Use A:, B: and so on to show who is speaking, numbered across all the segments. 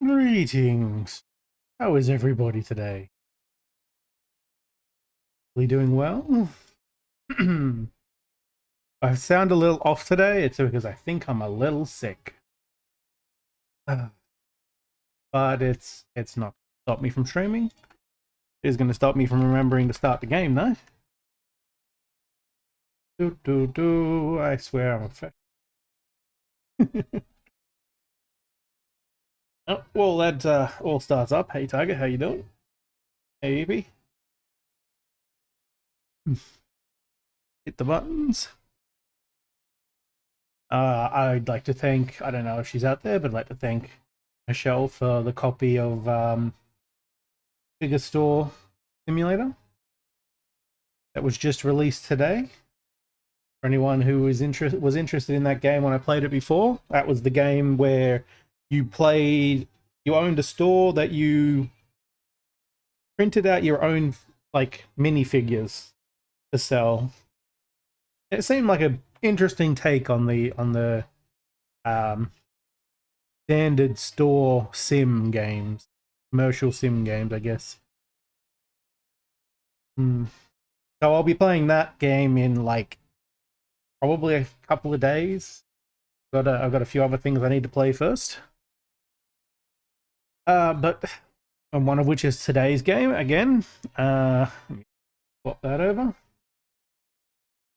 A: Greetings. How is everybody today? We doing well? I sound a little off today. It's because I think I'm a little sick. But it's not stop me from streaming. It is going to stop me from remembering to start the game, though. I swear I'm a Oh, well, that all starts up. Hey, Tiger, how you doing? Hey, Evie. Hit the buttons. I'd like to thank, I don't know if she's out there, but I'd like to thank Michelle for the copy of Figure Store Simulator that was just released today. For anyone who was interested in that game when I played it before, that was the game where you owned a store that you printed out your own like minifigures to sell. It seemed like an interesting take on the um, standard store sim games, commercial sim games, I guess. So I'll be playing that game in like probably a couple of days. I've got a few other things I need to play first. But and one of which is today's game again. Let me swap that over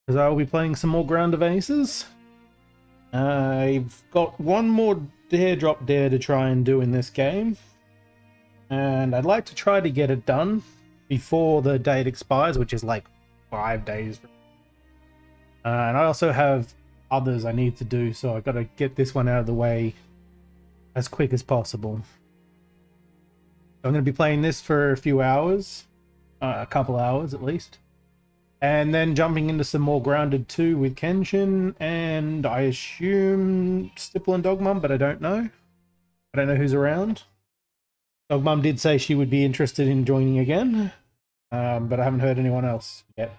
A: because I will be playing some more Ground of Aces. I've got one more dare drop dare to try and do in this game, and I'd like to try to get it done before the date expires, which is like 5 days. And I also have others I need to do, so I've got to get this one out of the way as quick as possible. I'm going to be playing this for a few hours, a couple hours at least, and then jumping into some more Grounded 2 with Kenshin, and I assume Stipple and Dogmum, but I don't know. I don't know who's around. Dogmum did say she would be interested in joining again, but I haven't heard anyone else yet.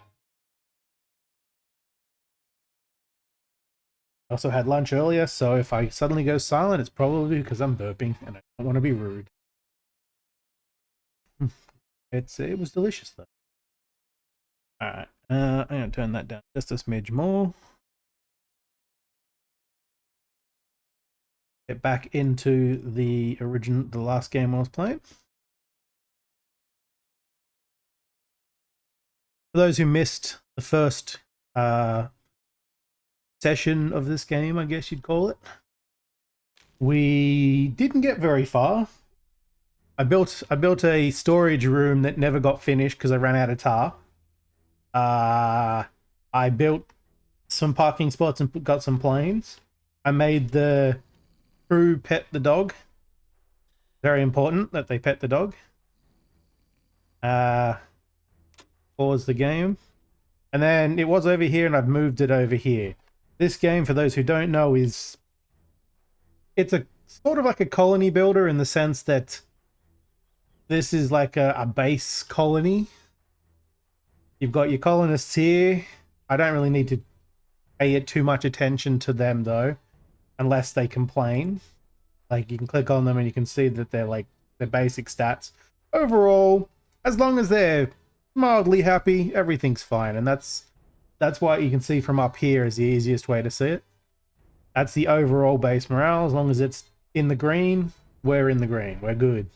A: I also had lunch earlier, so if I suddenly go silent, it's probably because I'm burping and I don't want to be rude. It was delicious though. Alright, I'm gonna turn that down just a smidge more. Get back into the last game I was playing. For those who missed the first session of this game, I guess you'd call it, we didn't get very far. I built a storage room that never got finished because I ran out of tar. I built some parking spots and got some planes. I made the crew pet the dog. Very important that they pet the dog. Pause the game. And then it was over here and I've moved it over here. This game, for those who don't know, it's a sort of like a colony builder in the sense that this is like a base colony. You've got your colonists here. I don't really need to pay it too much attention to them though, unless they complain. Like you can click on them and you can see that they're like their basic stats. Overall, as long as they're mildly happy, everything's fine. And that's what you can see from up here is the easiest way to see it. That's the overall base morale. As long as it's in the green, we're in the green. We're good.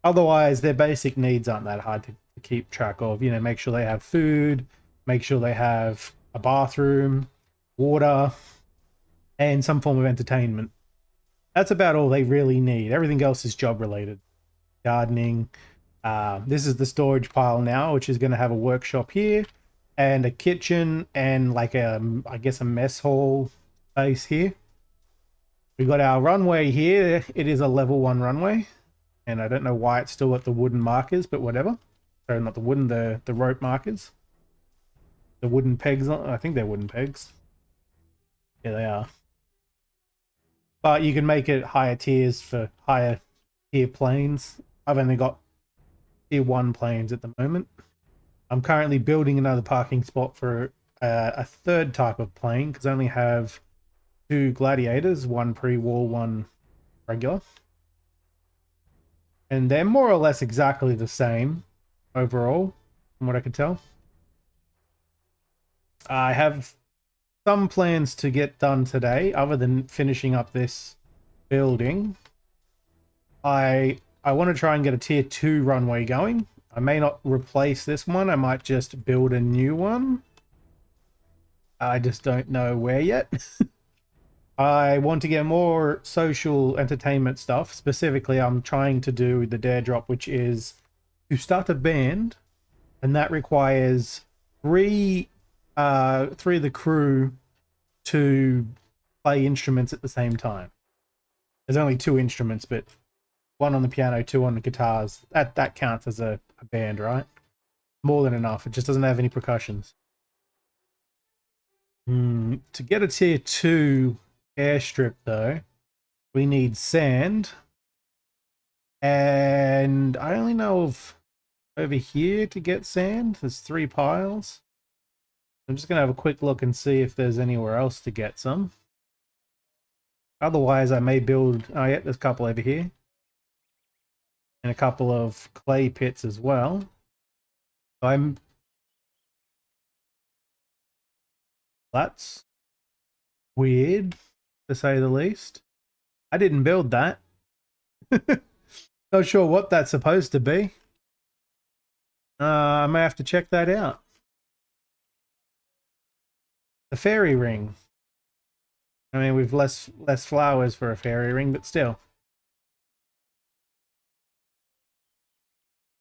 A: Otherwise, their basic needs aren't that hard to keep track of. You know, make sure they have food, make sure they have a bathroom, water, and some form of entertainment. That's about all they really need. Everything else is job related. Gardening. This is the storage pile now, which is going to have a workshop here and a kitchen and like I guess a mess hall space here. We got our runway here. It is a level 1 runway, and I don't know why it's still got the wooden markers, but whatever. Sorry, not the wooden, the rope markers. The wooden pegs. I think they're wooden pegs. Yeah, they are. But you can make it higher tiers for higher tier planes. I've only got tier 1 planes at the moment. I'm currently building another parking spot for a third type of plane because I only have 2 gladiators, one pre-war, one regular. And they're more or less exactly the same overall, from what I can tell. I have some plans to get done today, other than finishing up this building. I want to try and get a tier 2 runway going. I may not replace this one. I might just build a new one. I just don't know where yet. I want to get more social entertainment stuff. Specifically, I'm trying to do the dare drop, which is to start a band, and that requires three of the crew to play instruments at the same time. There's only 2 instruments, but one on the piano, 2 on the guitars. That counts as a band, right? More than enough. It just doesn't have any percussions. To get a tier 2 airstrip, though, we need sand. And I only know of over here to get sand. There's 3 piles. I'm just going to have a quick look and see if there's anywhere else to get some. Otherwise, I may build... Oh, yeah, there's a couple over here. And a couple of clay pits as well. That's weird, to say the least. I didn't build that. Not sure what that's supposed to be. I may have to check that out. The fairy ring. I mean, we've less flowers for a fairy ring, but still.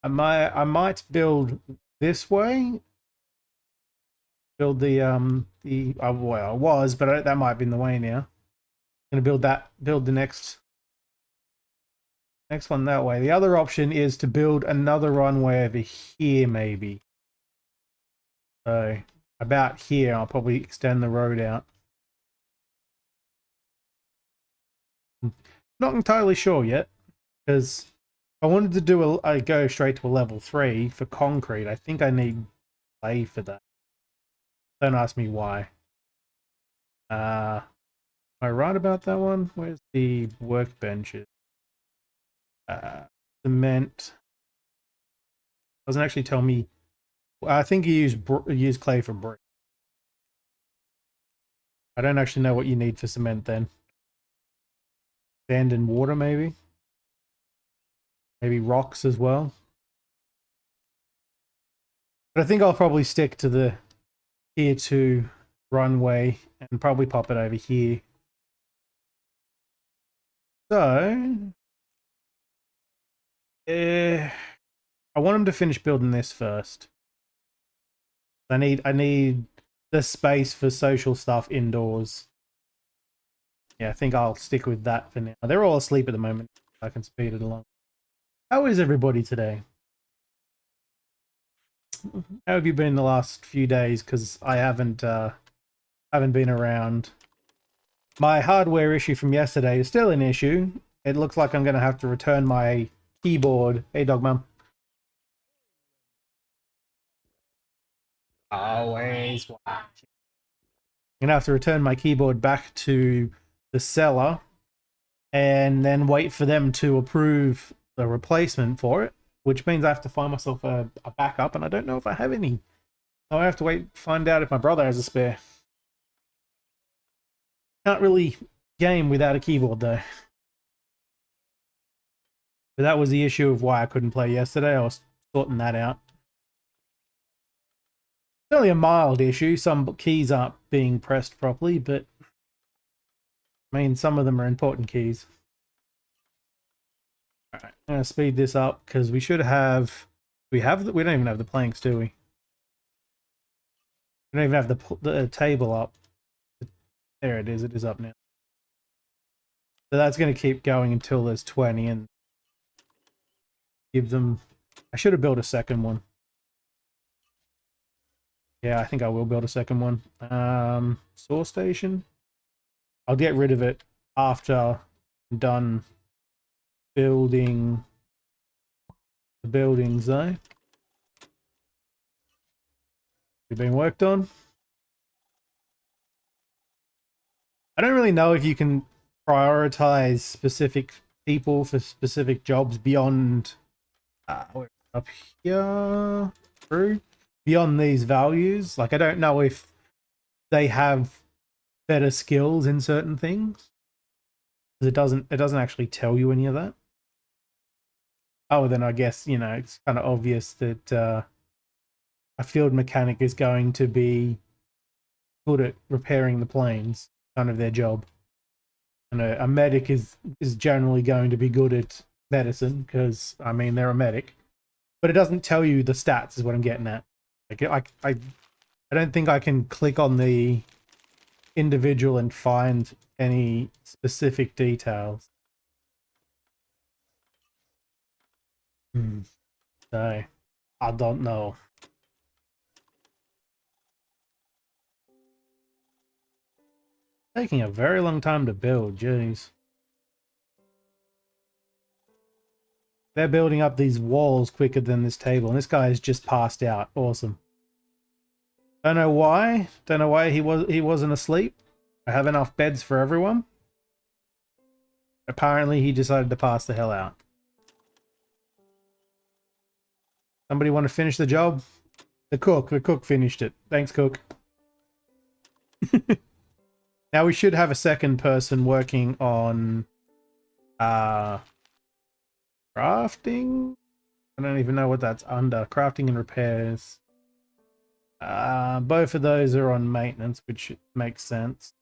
A: I might build this way. Build well, I was, but that might be in the way now. I'm gonna build the next one that way. The other option is to build another runway over here, maybe. So about here, I'll probably extend the road out. Not entirely sure yet, because I wanted to do I go straight to a level 3 for concrete. I think I need clay for that. Don't ask me why. Am I right about that one? Where's the workbenches? Cement. Doesn't actually tell me. I think you use clay for brick. I don't actually know what you need for cement then. Sand and water, maybe. Maybe rocks as well. But I think I'll probably stick to the tier 2 runway and probably pop it over here. So, I want him to finish building this first. I need the space for social stuff indoors. Yeah, I think I'll stick with that for now. They're all asleep at the moment. I can speed it along. How is everybody today? How have you been the last few days? Because I haven't been around. My hardware issue from yesterday is still an issue. It looks like I'm going to have to return my keyboard. Hey, dog mum. Always watch. I'm going to have to return my keyboard back to the seller and then wait for them to approve the replacement for it, which means I have to find myself a backup, and I don't know if I have any. So I have to find out if my brother has a spare. Can't really game without a keyboard, though. But that was the issue of why I couldn't play yesterday. I was sorting that out. It's only a mild issue. Some keys aren't being pressed properly, but I mean, some of them are important keys. Alright, I'm going to speed this up because we should have... we don't even have the planks, do we? We don't even have the table up. There it is. It is up now. So that's going to keep going until there's 20 and give them... I should have built a second one. Yeah, I think I will build a second one. Source station. I'll get rid of it after I'm done building the buildings, though. They've been worked on. I don't really know if you can prioritize specific people for specific jobs beyond up here through beyond these values. Like I don't know if they have better skills in certain things. It doesn't actually tell you any of that. Oh, then I guess, you know, it's kind of obvious that a field mechanic is going to be good at repairing the planes, kind of their job. And a medic is generally going to be good at medicine because, I mean, they're a medic. But it doesn't tell you the stats is what I'm getting at. Like, I don't think I can click on the individual and find any specific details. So, I don't know. Taking a very long time to build, jeez. They're building up these walls quicker than this table, and this guy is just passed out. Awesome. Don't know why. Don't know why he wasn't asleep. I have enough beds for everyone. Apparently he decided to pass the hell out. Somebody want to finish the job? The cook finished it. Thanks, cook. Now we should have a second person working on crafting. I don't even know what that's under. Crafting and repairs. Both of those are on maintenance, which makes sense.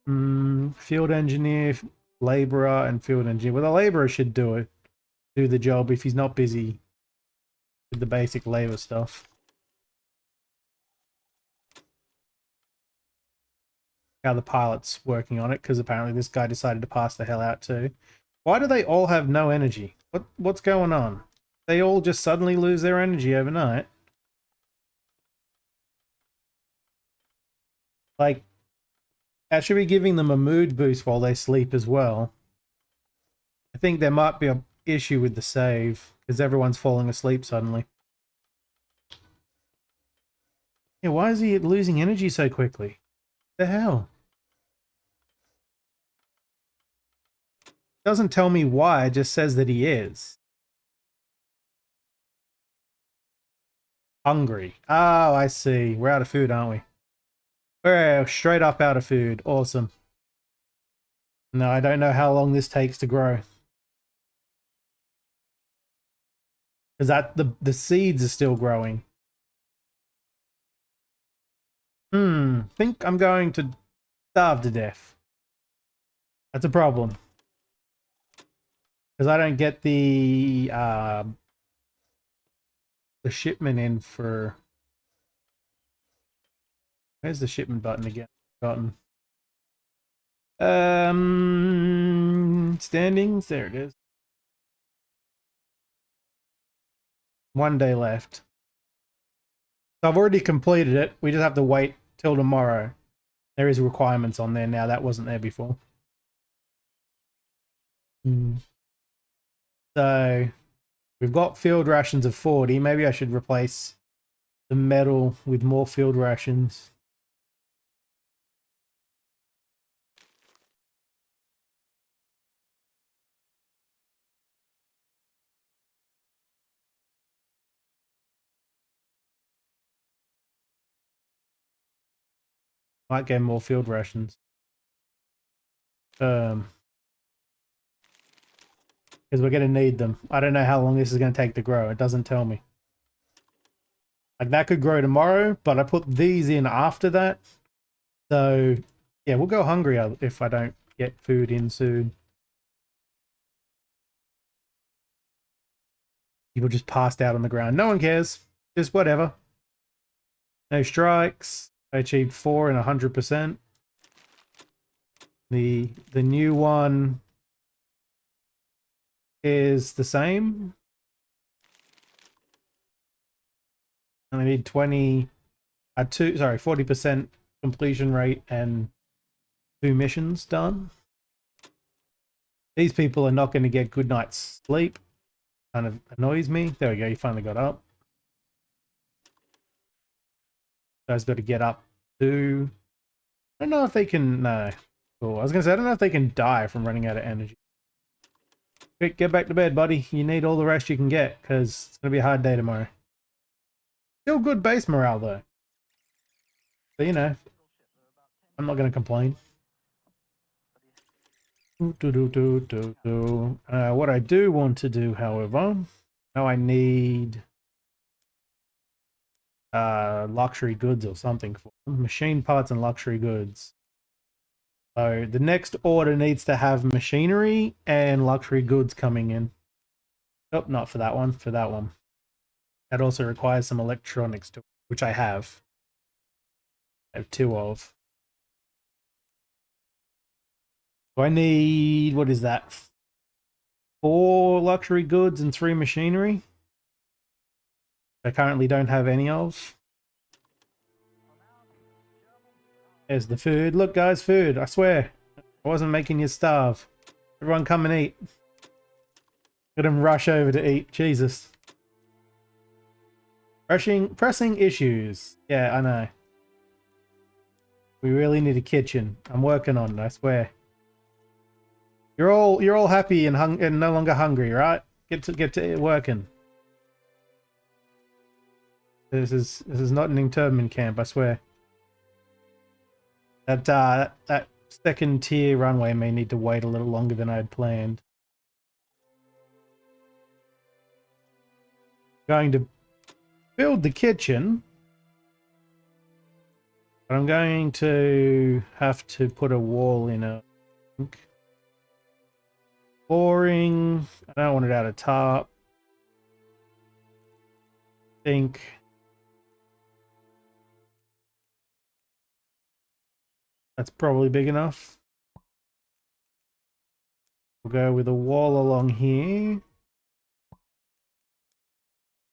A: Field engineer, laborer, and field engineer. Well, the laborer should do the job if he's not busy with the basic labor stuff. How the pilot's working on it, because apparently this guy decided to pass the hell out too. Why do they all have no energy? What's going on? They all just suddenly lose their energy overnight. Like, that should be giving them a mood boost while they sleep as well. I think there might be an issue with the save, because everyone's falling asleep suddenly. Yeah, why is he losing energy so quickly? What the hell? Doesn't tell me why, it just says that he is. Hungry. Oh, I see. We're out of food, aren't we? We're straight up out of food. Awesome. No, I don't know how long this takes to grow. Because the seeds are still growing. Think I'm going to starve to death. That's a problem. Because I don't get the shipment in for... Where's the shipment button again? Standings, there it is. 1 day left. So I've already completed it. We just have to wait till tomorrow. There is requirements on there now. That wasn't there before. So we've got field rations of 40. Maybe I should replace the metal with more field rations. Might get more field rations. Because we're going to need them. I don't know how long this is going to take to grow. It doesn't tell me. Like, that could grow tomorrow, but I put these in after that. So, yeah, we'll go hungry if I don't get food in soon. People just passed out on the ground. No one cares. Just whatever. No strikes. I achieved 4 and 100%. The new one is the same. And I need 40% completion rate and 2 missions done. These people are not going to get good night's sleep. Kind of annoys me. There we go, you finally got up. Guys got to get up too. I don't know if they can... No. Cool. I was going to say, I don't know if they can die from running out of energy. Quick, get back to bed, buddy. You need all the rest you can get, because it's going to be a hard day tomorrow. Still good base morale, though. So, you know, I'm not going to complain. What I do want to do, however, now I need luxury goods or something for them. Machine parts and luxury goods. So the next order needs to have machinery and luxury goods coming in. Oh, not for that one, for that one. That also requires some electronics to, which I have. I have 2 of. So I need, what is that? 4 luxury goods and 3 machinery. I currently don't have any of. There's the food. Look, guys, food. I swear. I wasn't making you starve. Everyone come and eat. Let them rush over to eat. Jesus. Pressing issues. Yeah, I know. We really need a kitchen. I'm working on it, I swear. You're all happy and no longer hungry, right? Get to working. This is not an internment camp, I swear. That second tier runway may need to wait a little longer than I had planned. Going to build the kitchen, but I'm going to have to put a wall in a flooring. I don't want it out of top. I think that's probably big enough. We'll go with a wall along here.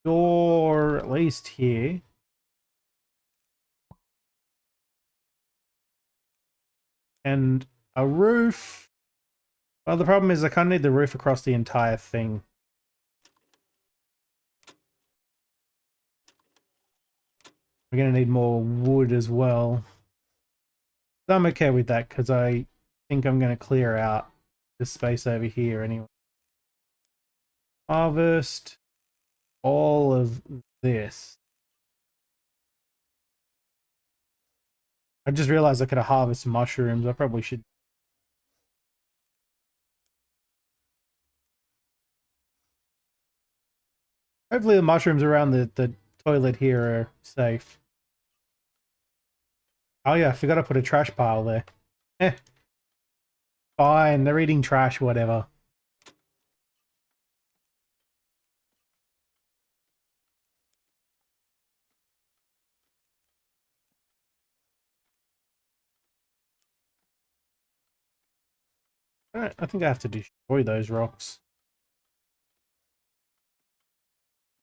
A: Door at least here. And a roof. Well, the problem is I kind of need the roof across the entire thing. We're going to need more wood as well. So I'm okay with that because I think I'm going to clear out this space over here anyway. Harvest all of this. I just realized I could have harvested mushrooms. I probably should. Hopefully the mushrooms around the toilet here are safe. Oh yeah, I forgot to put a trash pile there. Eh. Fine, they're eating trash, whatever. Alright, I think I have to destroy those rocks.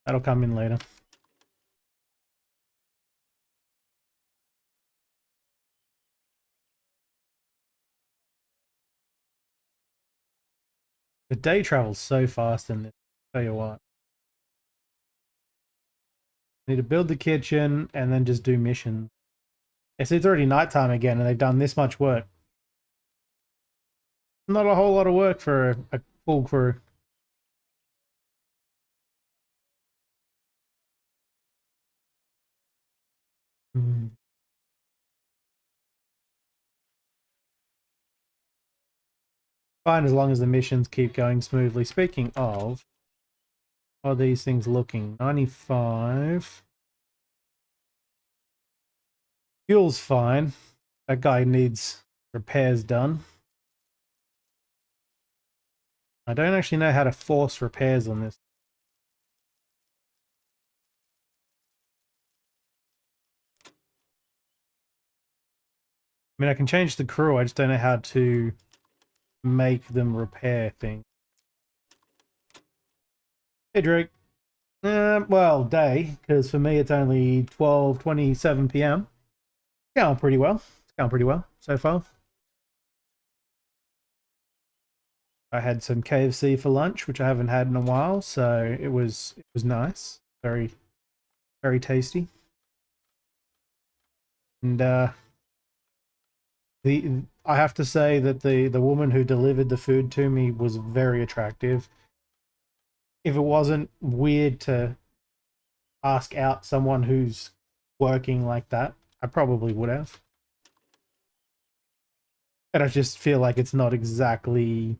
A: That'll come in later. The day travels so fast in this. Tell you what. Need to build the kitchen and then just do missions. Yes, it's already nighttime again and they've done this much work. Not a whole lot of work for a full crew. Fine, as long as the missions keep going smoothly. Speaking of, how are these things looking? 95. Fuel's fine. That guy needs repairs done. I don't actually know how to force repairs on this. I mean, I can change the crew, I just don't know how to make them repair things. Hey, Drake. Well, day, because for me it's only 12:27 p.m. Going pretty well. It's going pretty well so far. I had some KFC for lunch, which I haven't had in a while, so it was nice. Very, very tasty. And I have to say that the woman who delivered the food to me was very attractive. If it wasn't weird to ask out someone who's working like that, I probably would have. And I just feel like it's not exactly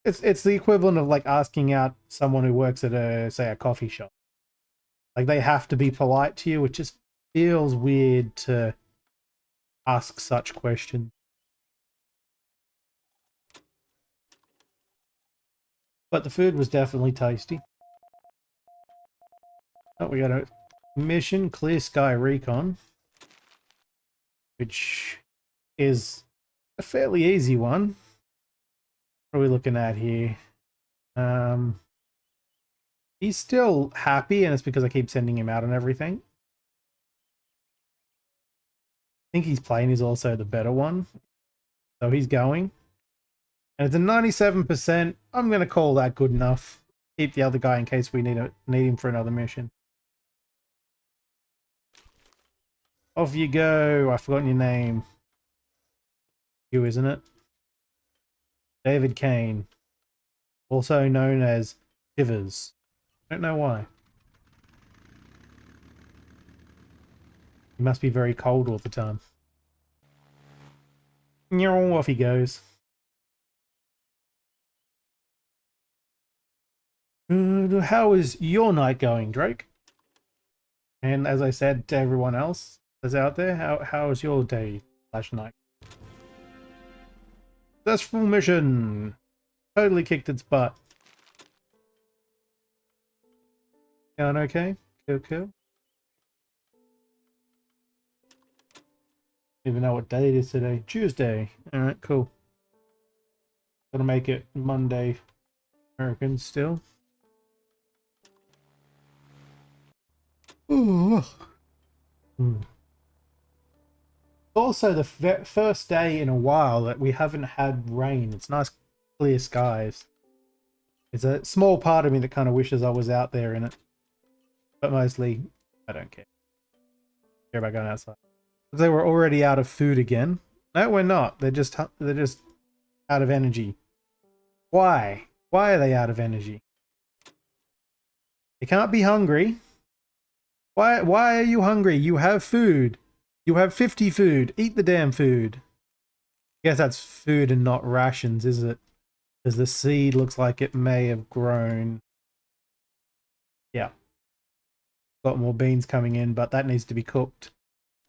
A: it's the equivalent of like asking out someone who works at a, say, a coffee shop. Like they have to be polite to you. It just feels weird to ask such questions. But the food was definitely tasty. Oh, we got a mission, Clear Sky Recon, which is a fairly easy one. What are we looking at here? He's still happy, and it's because I keep sending him out and everything. I think his plane is also the better one. So he's going. And it's a 97%. I'm going to call that good enough. Keep the other guy in case we need him for another mission. Off you go. I've forgotten your name. You, isn't it? David Kane. Also known as Shivers. I don't know why. He must be very cold all the time. Off he goes. How is your night going, Drake? And as I said to everyone else that's out there, how is your day/night? Successful mission. Totally kicked its butt. Going okay? Cool. Even know what day it is today. Tuesday. Alright, cool. Gotta make it Monday American still. Ooh. Also the first day in a while that we haven't had rain. It's nice clear skies. It's a small part of me that kind of wishes I was out there in it. But mostly, I don't care. Care about going outside. They were already out of food again. No, we're not. They're just out of energy. Why? Why are they out of energy? They can't be hungry. Why are you hungry? You have food. You have 50 food. Eat the damn food. Guess that's food and not rations, is it? Because the seed looks like it may have grown. Yeah. Got more beans coming in, but that needs to be cooked.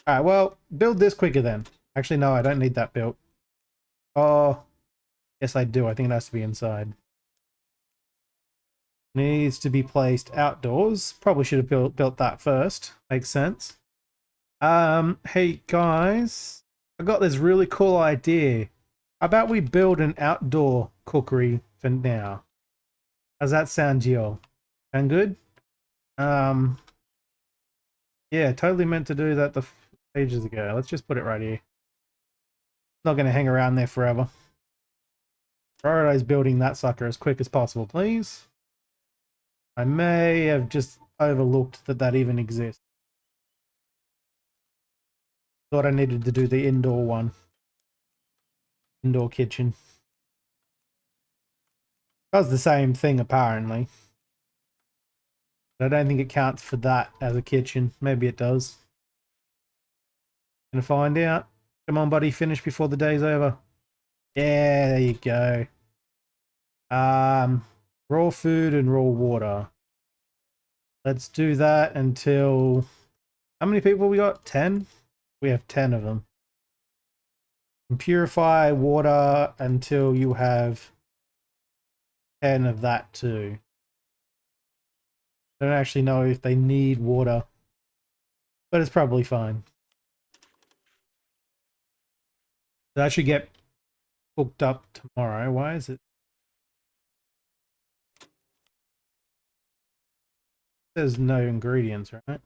A: Alright, well, build this quicker then. Actually, no, I don't need that built. Oh, yes I do. I think it has to be inside. Needs to be placed outdoors. Probably should have built that first. Makes sense. Hey guys, I got this really cool idea. How about we build an outdoor cookery for now? How's that sound to you? Sound good? Yeah, totally meant to do that the ages ago. Let's just put it right here. Not going to hang around there forever. Prioritize building that sucker as quick as possible, please. I may have just overlooked that even exists. Thought I needed to do the indoor one. Indoor kitchen. Does the same thing apparently. But I don't think it counts for that as a kitchen. Maybe it does. Gonna find out. Come on, buddy, finish before the day's over. Yeah, there you go. Raw food and raw water. Let's do that until... How many people we got? 10? We have 10 of them. And purify water until you have 10 of that too. I don't actually know if they need water, but it's probably fine. That should get cooked up tomorrow. Why is it? There's no ingredients, right?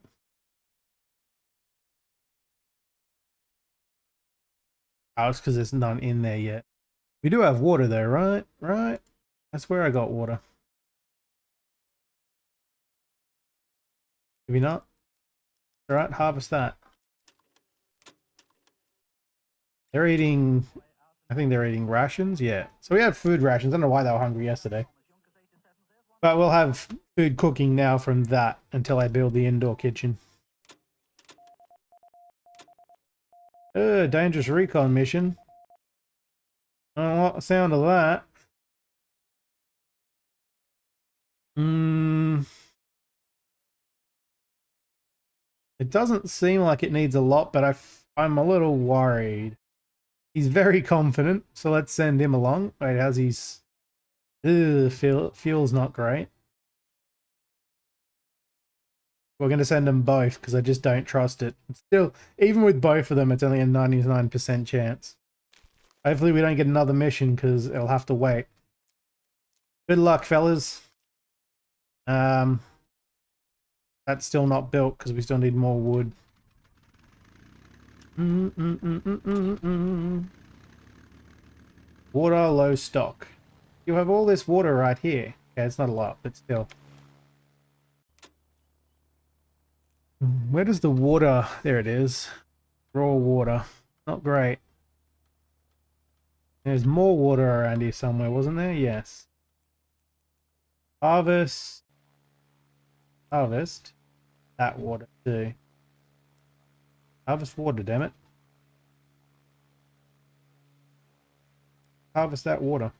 A: Oh, it's because there's none in there yet. We do have water though, right? Right? That's where I got water. Maybe not. Alright, harvest that. They're eating, I think they're eating rations. Yeah. So we had food rations. I don't know why they were hungry yesterday. But we'll have food cooking now from that until I build the indoor kitchen. Dangerous recon mission. I don't like the sound of that. It doesn't seem like it needs a lot, but I'm a little worried. He's very confident, so let's send him along. Wait, how's his... Fuel's not great. We're going to send them both because I just don't trust it. Still, even with both of them, it's only a 99% chance. Hopefully we don't get another mission because it'll have to wait. Good luck, fellas. That's still not built because we still need more wood. Water, low stock. You have all this water right here. Okay, it's not a lot, but still. Where does the water... There it is. Raw water. Not great. There's more water around here somewhere, wasn't there? Yes. Harvest. Harvest. That water too. Harvest water, damn it. Harvest that water.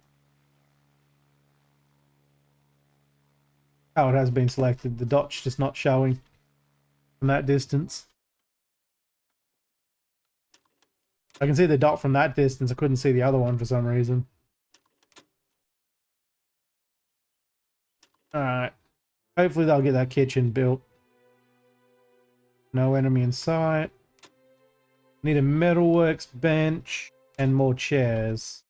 A: Oh, it has been selected. The dot's just not showing from that distance. I can see the dot from that distance. I couldn't see the other one for some reason. Alright. Hopefully they'll get that kitchen built. No enemy in sight. Need a metalworks bench and more chairs.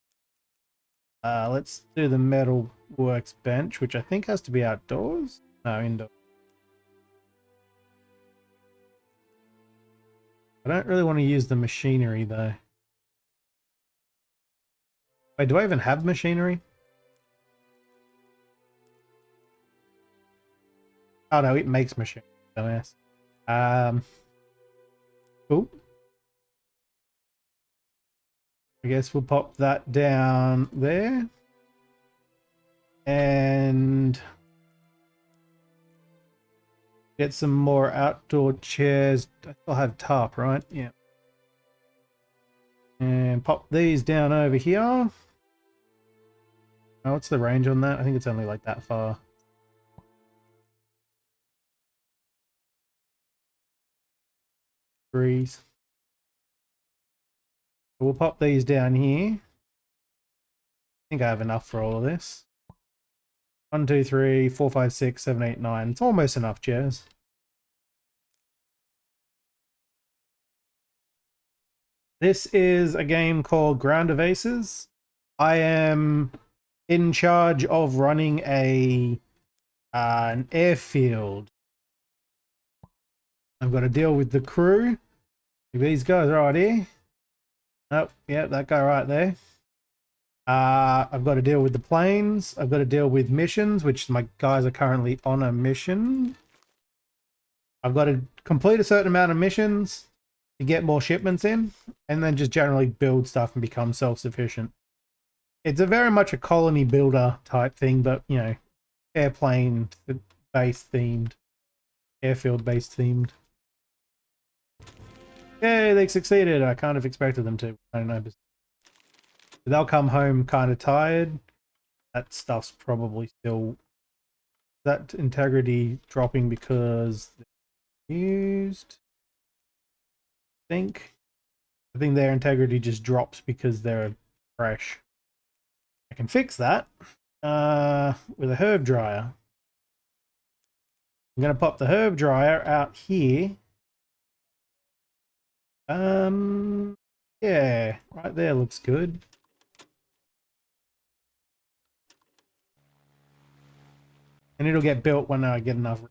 A: Let's do the metalworks bench, which I think has to be outdoors. No, indoors. I don't really want to use the machinery though. Wait, do I even have machinery? Oh no, it makes machinery. Dumbass. Cool. I guess we'll pop that down there. And get some more outdoor chairs. I still have tarp, right? Yeah. And pop these down over here. Oh, what's the range on that? I think it's only like that far. Breeze. We'll pop these down here. I think I have enough for all of this. 1, 2, 3, 4, 5, 6, 7, 8, 9. It's almost enough chairs. This is a game called Ground of Aces. I am in charge of running an airfield. I've got to deal with the crew. These guys right here. Oh, yeah, that guy right there. I've got to deal with the planes. I've got to deal with missions, which my guys are currently on a mission. I've got to complete a certain amount of missions to get more shipments in, and then just generally build stuff and become self-sufficient. It's a very much a colony builder type thing, but, you know, airplane based themed, airfield based themed. Yay, they succeeded. I kind of expected them to. I don't know. They'll come home kind of tired. That stuff's probably still... That integrity dropping because they're used. I think their integrity just drops because they're fresh. I can fix that with a herb dryer. I'm going to pop the herb dryer out here. Yeah, right there looks good. And it'll get built when I get enough.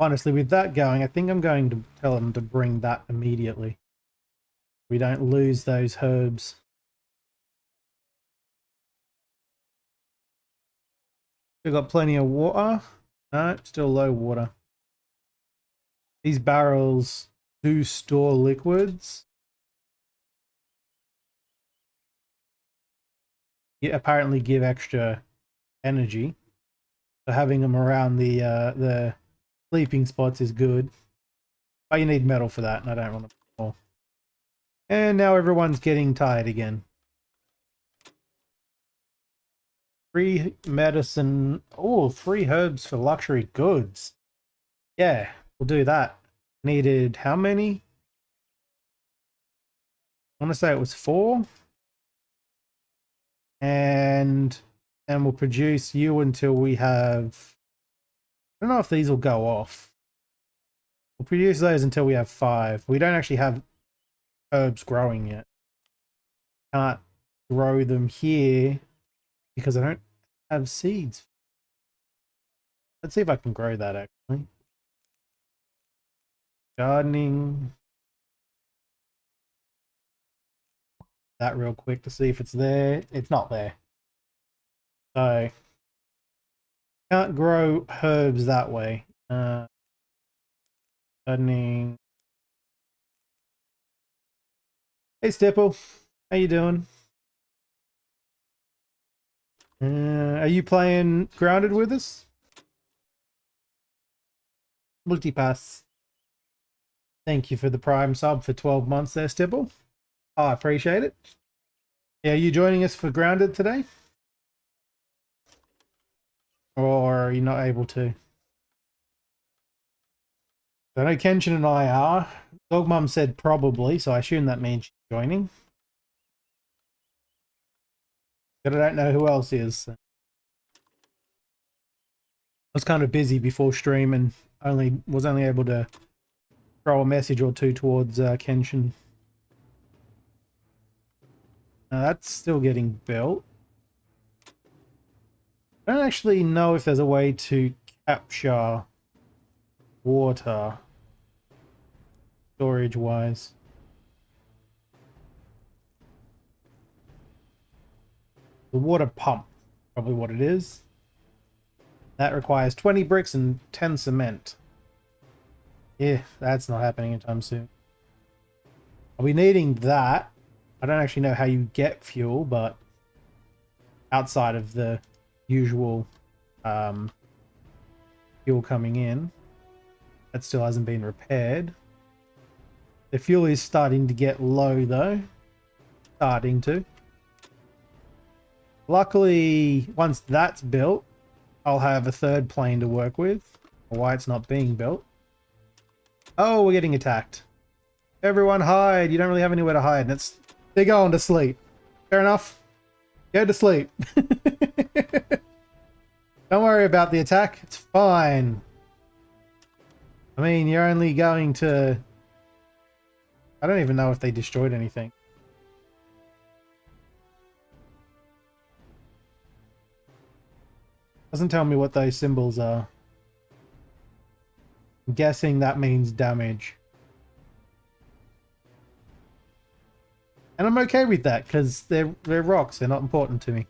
A: Honestly, with that going, I think I'm going to tell them to bring that immediately. We don't lose those herbs. We've got plenty of water. No, still low water. These barrels do store liquids. apparently give extra energy. So having them around the sleeping spots is good. But you need metal for that, and I don't want to put more. And now everyone's getting tired again. Free medicine. Oh, free herbs for luxury goods. Yeah, we'll do that. Needed how many? I want to say it was 4. And we'll produce you until we have... I don't know if these will go off. We'll produce those until we have 5. We don't actually have herbs growing yet. Can't grow them here because I don't have seeds. Let's see if I can grow that actually. Gardening. That real quick to see if it's there. It's not there. So can't grow herbs that way. Gardening. Hey Stipple, how you doing? Are you playing Grounded with us? Multipass. Thank you for the Prime sub for 12 months there, Stipple. Oh, I appreciate it. Yeah, are you joining us for Grounded today? Or are you not able to? I know Kenshin and I are. Dog Mum said probably, so I assume that means she's joining. But I don't know who else is. I was kind of busy before stream and was only able to throw a message or two towards Kenshin. That's still getting built. I don't actually know if there's a way to capture water storage wise. The water pump, probably what it is. That requires 20 bricks and 10 cement. Yeah, that's not happening anytime soon. I'll be needing that. I don't actually know how you get fuel, but outside of the usual fuel coming in, that still hasn't been repaired. The fuel is starting to get low though. Starting to. Luckily, once that's built, I'll have a third plane to work with. Why it's not being built. Oh, we're getting attacked. Everyone hide. You don't really have anywhere to hide. And they're going to sleep. Fair enough. Go to sleep. Don't worry about the attack. It's fine. I mean, you're only going to... I don't even know if they destroyed anything. Doesn't tell me what those symbols are. I'm guessing that means damage. And I'm okay with that, because they're rocks. They're not important to me.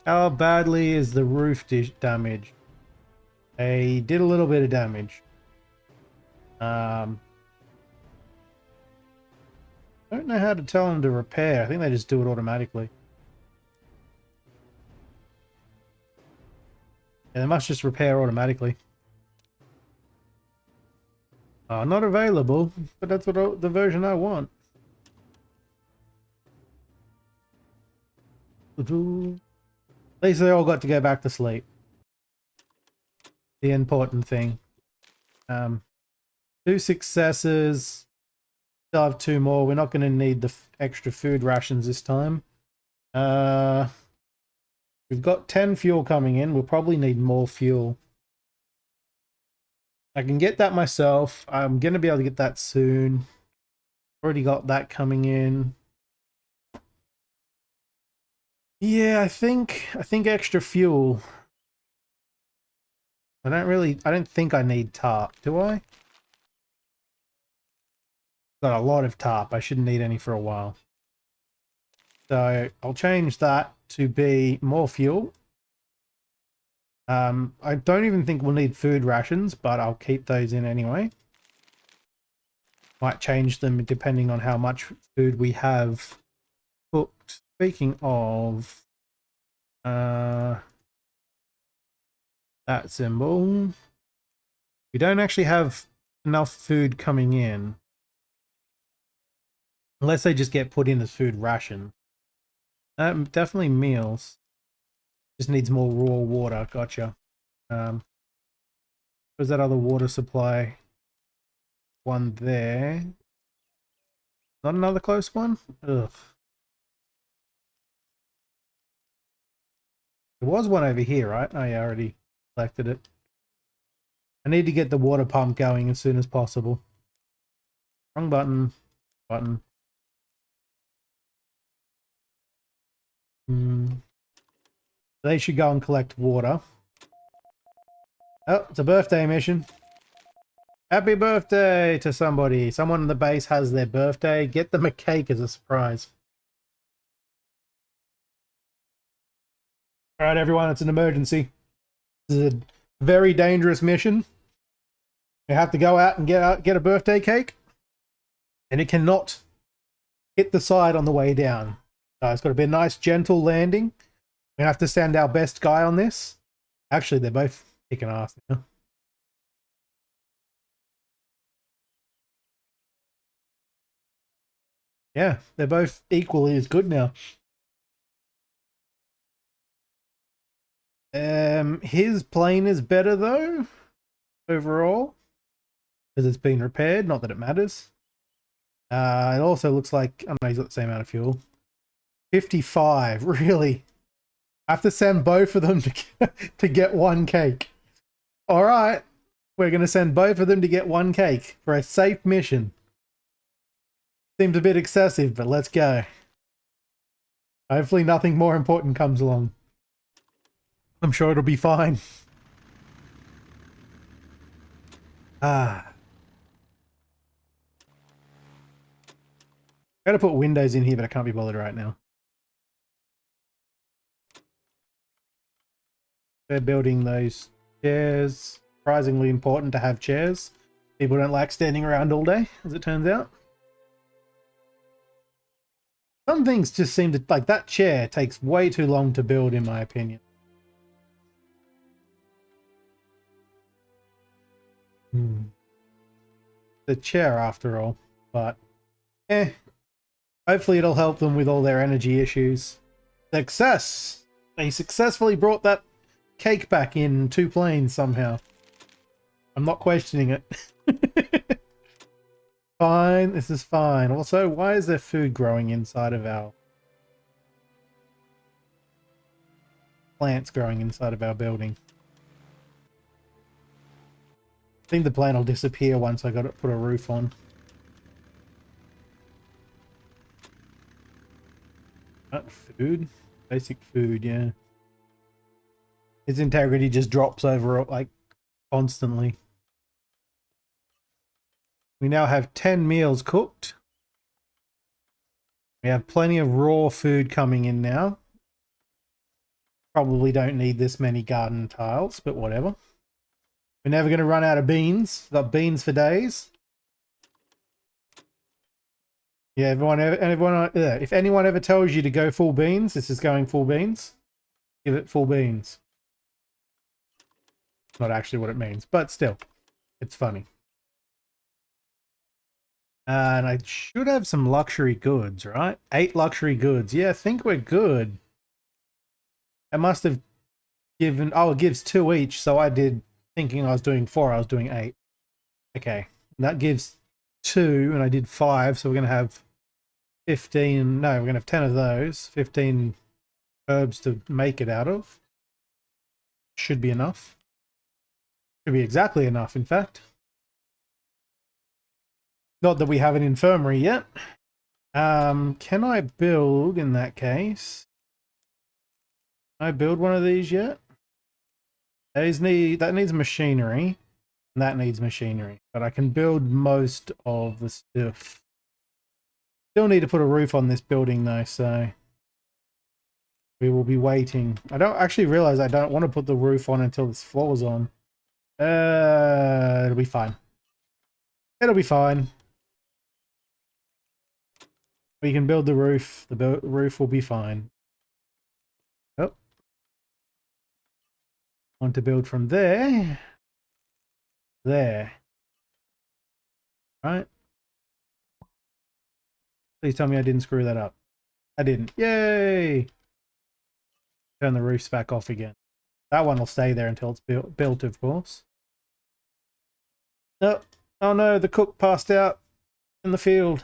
A: How badly is the roof damaged? They did a little bit of damage. I don't know how to tell them to repair. I think they just do it automatically. Yeah, they must just repair automatically. Not available, but that's what the version I want. At least they all got to go back to sleep. The important thing. 2 successes. Still have 2 more. We're not going to need the extra food rations this time. We've got 10 fuel coming in. We'll probably need more fuel. I can get that myself. I'm going to be able to get that soon. Already got that coming in. Yeah, I think extra fuel. I don't think I need tarp, do I? Got a lot of tarp. I shouldn't need any for a while. So I'll change that to be more fuel. I don't even think we'll need food rations, but I'll keep those in anyway. Might change them depending on how much food we have cooked. Speaking of, That symbol. We don't actually have enough food coming in. Unless they just get put in as food ration. Definitely meals. Just needs more raw water. Gotcha. Where's that other water supply? One there. Not another close one? Ugh. There was one over here, right? Oh yeah, I already selected it. I need to get the water pump going as soon as possible. Wrong button. Button. They should go and collect water. Oh, it's a birthday mission. Happy birthday to somebody. Someone in the base has their birthday. Get them a cake as a surprise. All right, everyone, it's an emergency. This is a very dangerous mission. You have to go out and get a birthday cake. And it cannot hit the side on the way down. It's got to be a nice, gentle landing. We have to send our best guy on this. Actually, they're both kicking ass now. Yeah, they're both equally as good now. His plane is better though, overall, because it's been repaired. Not that it matters. It also looks like, I don't know, he's got the same amount of fuel. 55, really? I have to send both of them to get one cake. All right, we're going to send both of them to get one cake for a safe mission. Seems a bit excessive, but let's go. Hopefully nothing more important comes along. I'm sure it'll be fine. Ah. I gotta put windows in here, but I can't be bothered right now. They're building those chairs. Surprisingly important to have chairs. People don't like standing around all day, as it turns out. Some things just seem to, like that chair takes way too long to build, in my opinion. The chair, after all, but hopefully it'll help them with all their energy issues. Success! They successfully brought that cake back in 2 planes somehow. I'm not questioning it. Fine, this is fine. Also, why is there food growing inside of our plants growing inside of our building? I think the plant will disappear once I got it put a roof on. Food? Basic food, yeah. Its integrity just drops over, like, constantly. We now have 10 meals cooked. We have plenty of raw food coming in now. Probably don't need this many garden tiles, but whatever. We're never going to run out of beans. We've got beans for days. Yeah, if anyone ever tells you to go full beans, this is going full beans. Give it full beans. Not actually what it means, but still, it's funny. And I should have some luxury goods, right? 8 luxury goods. Yeah, I think we're good. I must have given... Oh, it gives 2 each, so I did... Thinking I was doing 4, I was doing 8. Okay, that gives 2, and I did 5, so we're going to have 15... No, we're going to have 10 of those. 15 herbs to make it out of. Should be enough. Should be exactly enough, in fact. Not that we have an infirmary yet. Can I build in that case? Can I build one of these yet? That needs machinery. And that needs machinery. But I can build most of the stuff. Still need to put a roof on this building though, so we will be waiting. I don't actually realize I don't want to put the roof on until this floor's on. It'll be fine. It'll be fine. We can build the roof. The roof will be fine. Oh, Want to build from there. There. Right? Please tell me I didn't screw that up. I didn't. Yay! Turn the roofs back off again. That one will stay there until it's built, of course. No. Oh no, the cook passed out in the field.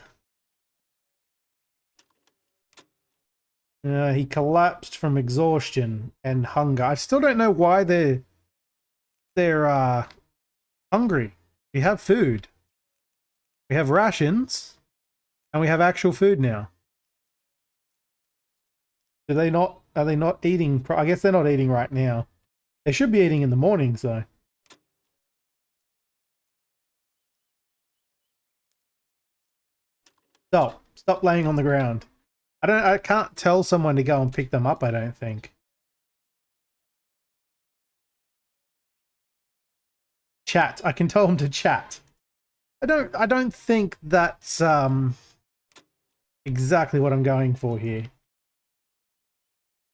A: He collapsed from exhaustion and hunger. I still don't know why they're hungry. We have food. We have rations. And we have actual food now. Are they not eating? I guess they're not eating right now. They should be eating in the mornings though. Stop laying on the ground. I can't tell someone to go and pick them up, I don't think. Chat. I can tell them to chat. I don't think that's exactly what I'm going for here.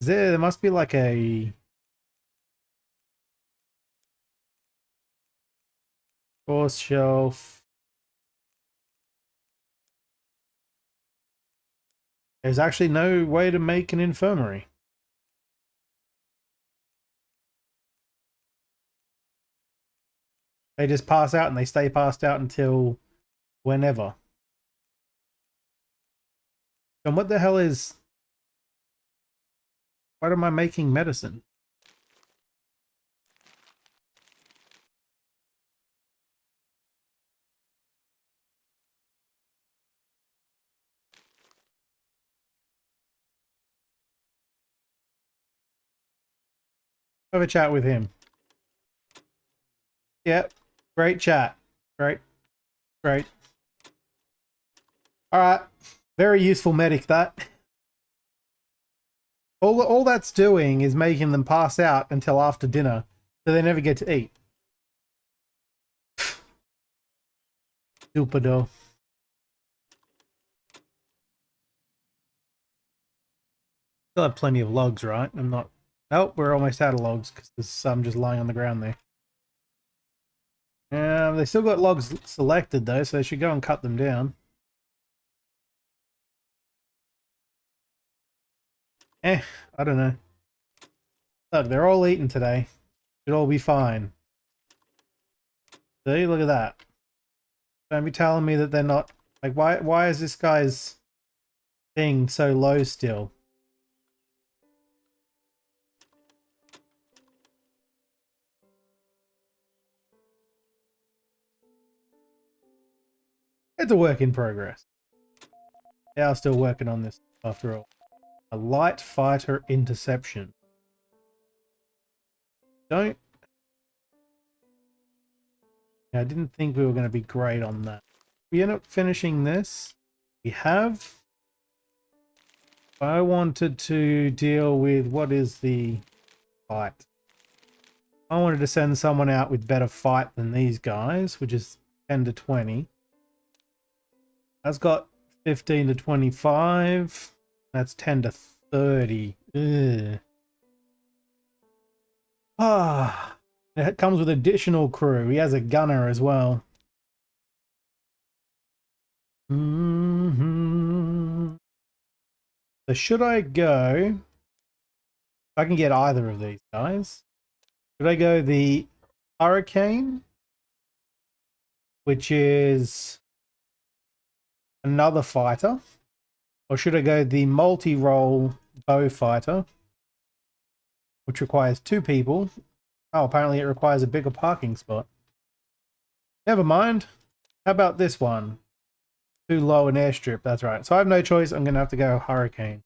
A: There must be like a force shelf. There's actually no way to make an infirmary. They just pass out and they stay passed out until whenever. And what the hell is... What am I making medicine? Have a chat with him. Yep. Great chat. Great. Great. Alright. Very useful medic, that. All that's doing is making them pass out until after dinner, so they never get to eat. Stupido. Still have plenty of logs, right? I'm not... Nope, we're almost out of logs, because there's some just lying on the ground there. They still got logs selected, though, so they should go and cut them down. I don't know. Look, they're all eating today. Should all be fine. See, look at that. Don't be telling me that they're not... Like, why is this guy's thing so low still? It's a work in progress. They are still working on this, after all. A light fighter interception. Don't... Yeah, I didn't think we were going to be great on that. We end up finishing this. We have... I wanted to deal with... What is the fight? I wanted to send someone out with better fight than these guys, which is 10 to 20. That's got 15 to 25. That's 10 to 30. Ugh. Ah, it comes with additional crew. He has a gunner as well. So should I go... I can get either of these guys. Should I go the Hurricane, which is another fighter, or should I go the multi-role bow fighter, which requires 2 people? Oh, apparently it requires a bigger parking spot. Never mind. How about this one? Too low an airstrip, that's right. So I have no choice, I'm going to have to go Hurricane.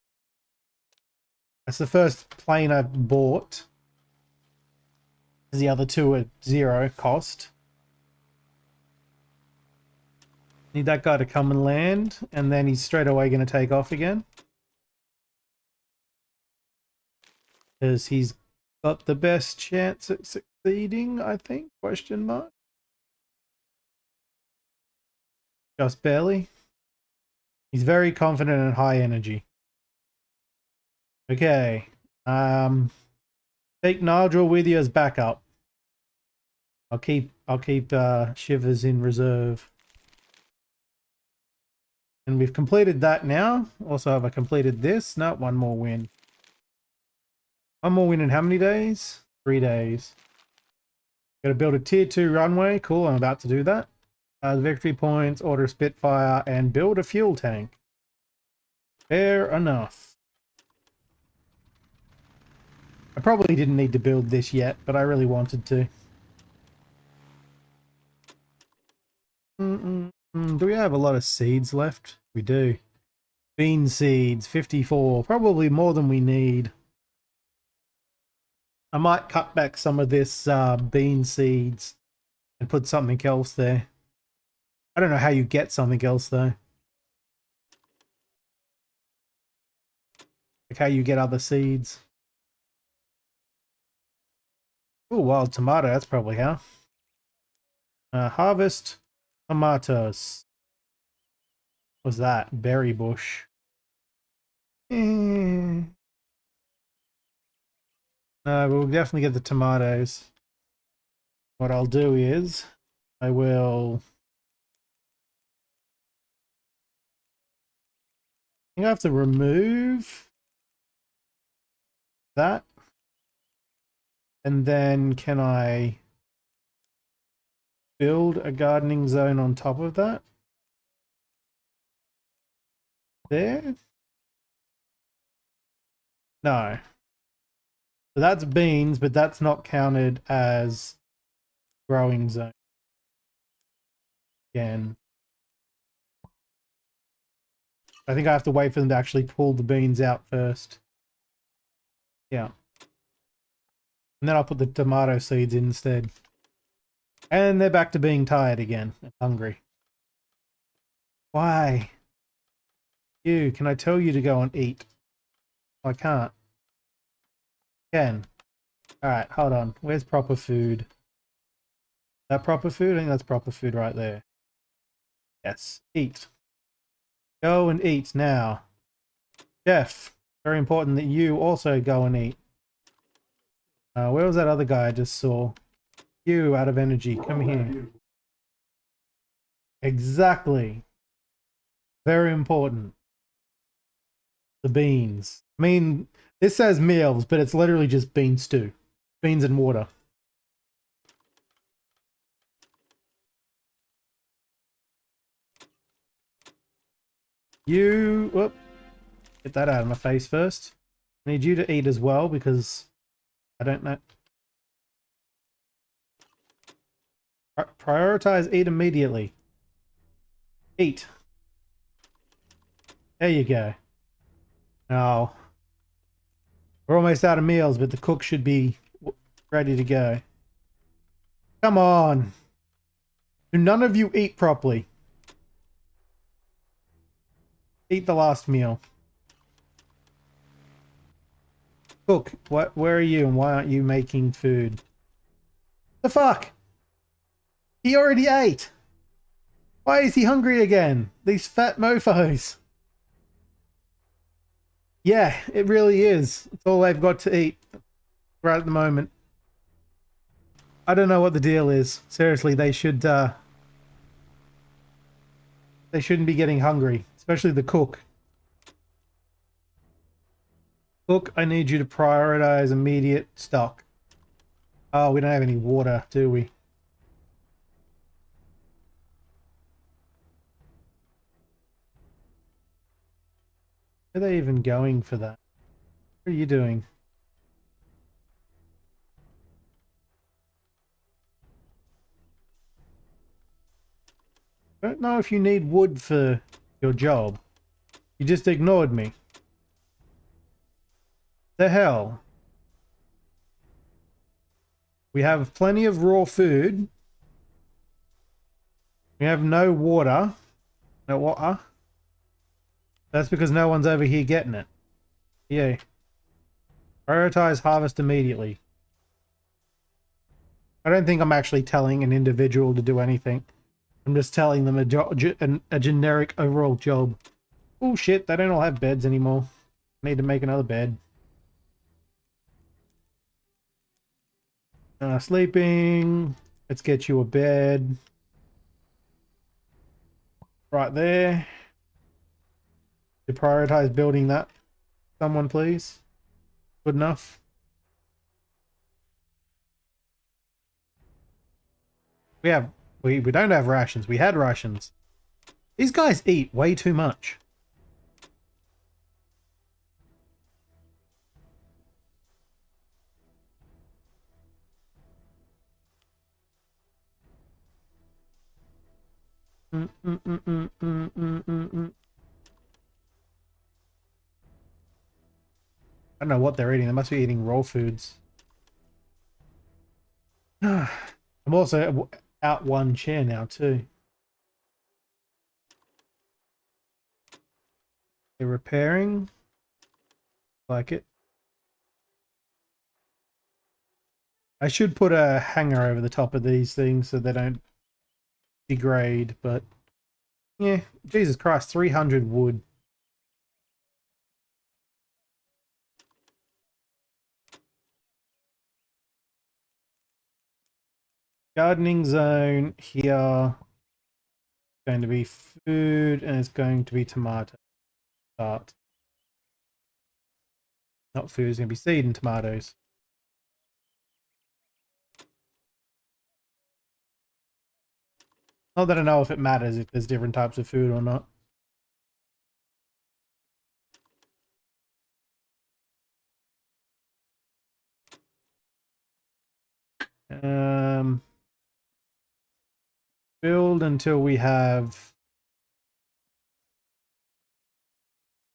A: That's the first plane I've bought. The other 2 are 0 cost. Need that guy to come and land, and then he's straight away going to take off again. Because he's got the best chance at succeeding, I think? Question mark. Just barely. He's very confident and high energy. Okay. Take Nigel with you as backup. I'll keep Shivers in reserve. And we've completed that now. Also, have I completed this? No, one more win. One more win in how many days? 3 days. Gotta build a tier 2 runway. Cool, I'm about to do that. Victory points, order Spitfire, and build a fuel tank. Fair enough. I probably didn't need to build this yet, but I really wanted to. Do we have a lot of seeds left? We do. Bean seeds, 54. Probably more than we need. I might cut back some of this bean seeds and put something else there. I don't know how you get something else though. Like how you get other seeds. Oh, wild tomato, that's probably how. Harvest tomatoes. What's that? Berry bush. No, we'll definitely get the tomatoes. What I'll do is I will... I think I have to remove that. And then can I build a gardening zone on top of that? There? No. So that's beans, but that's not counted as growing zone. Again. I think I have to wait for them to actually pull the beans out first. Yeah. And then I'll put the tomato seeds in instead. And they're back to being tired again. And hungry. Why? You, can I tell you to go and eat? I can't. Can. Alright, hold on. Where's proper food? Is that proper food? I think that's proper food right there. Yes. Eat. Go and eat now. Jeff, very important that you also go and eat. Where was that other guy I just saw? You, out of energy. Come here. Exactly. Very important. The beans. I mean, this says meals, but it's literally just bean stew. Beans and water. You... Whoop. Get that out of my face first. I need you to eat as well, because I don't know. Prioritize eat immediately. Eat. There you go. Oh. We're almost out of meals, but the cook should be ready to go. Come on. Do none of you eat properly? Eat the last meal. Cook, where are you and why aren't you making food? The fuck? He already ate. Why is he hungry again? These fat mofos. Yeah, it really is. It's all they've got to eat right at the moment. I don't know what the deal is. Seriously, they shouldn't be getting hungry, especially the cook. Cook, I need you to prioritize immediate stock. Oh, we don't have any water, do we? Are they even going for that? What are you doing? I don't know if you need wood for your job. You just ignored me. The hell? We have plenty of raw food. We have no water. No water. That's because no one's over here getting it. Yeah. Prioritize harvest immediately. I don't think I'm actually telling an individual to do anything. I'm just telling them a generic overall job. Oh shit, they don't all have beds anymore. Need to make another bed. Sleeping. Let's get you a bed. Right there. To prioritize building that. Someone, please. Good enough. We don't have rations. We had rations. These guys eat way too much. I don't know what they're eating. They must be eating raw foods. I'm also out one chair now too. They're repairing. Like it. I should put a hanger over the top of these things so they don't degrade, but yeah, Jesus Christ, 300 wood. Gardening zone here. Going to be food and it's going to be tomato. Start. Not food, it's going to be seed and tomatoes. Not that I know if it matters if there's different types of food or not. Build until we have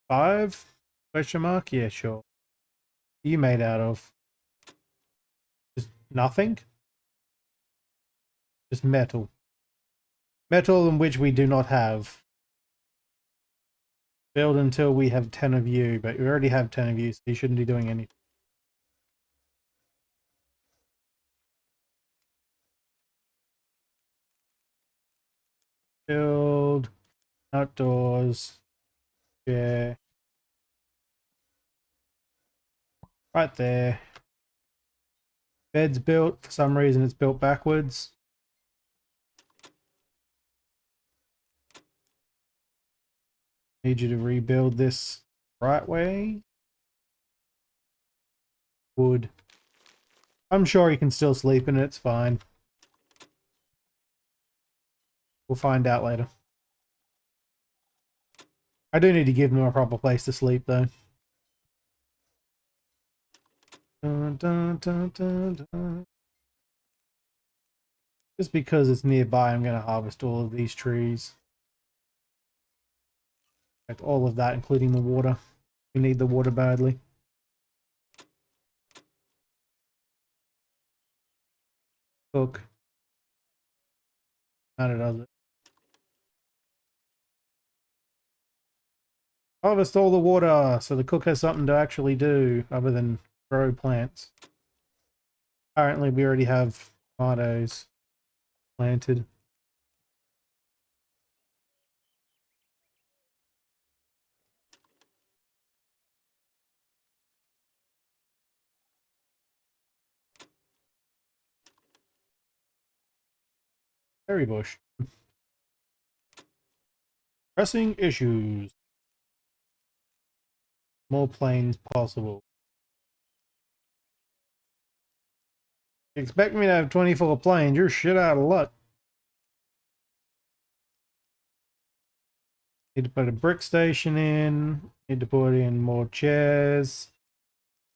A: 5? Question mark? Yeah, sure. What are you made out of? Just nothing? Just metal. Metal in which we do not have. Build until we have 10 of you, but we already have 10 of you, so you shouldn't be doing anything. Build. Outdoors. Yeah. Right there. Bed's built. For some reason it's built backwards. Need you to rebuild this right way. Wood. I'm sure you can still sleep in it. It's fine. We'll find out later. I do need to give them a proper place to sleep, though. Dun, dun, dun, dun, dun. Just because it's nearby, I'm going to harvest all of these trees. In fact, all of that, including the water. We need the water badly. Cook. How does it? Harvest all the water so the cook has something to actually do other than grow plants. Apparently, we already have tomatoes planted. Berry bush. Pressing issues. More planes possible. You expect me to have 24 planes? You're shit out of luck. Need to put a brick station in. Need to put in more chairs.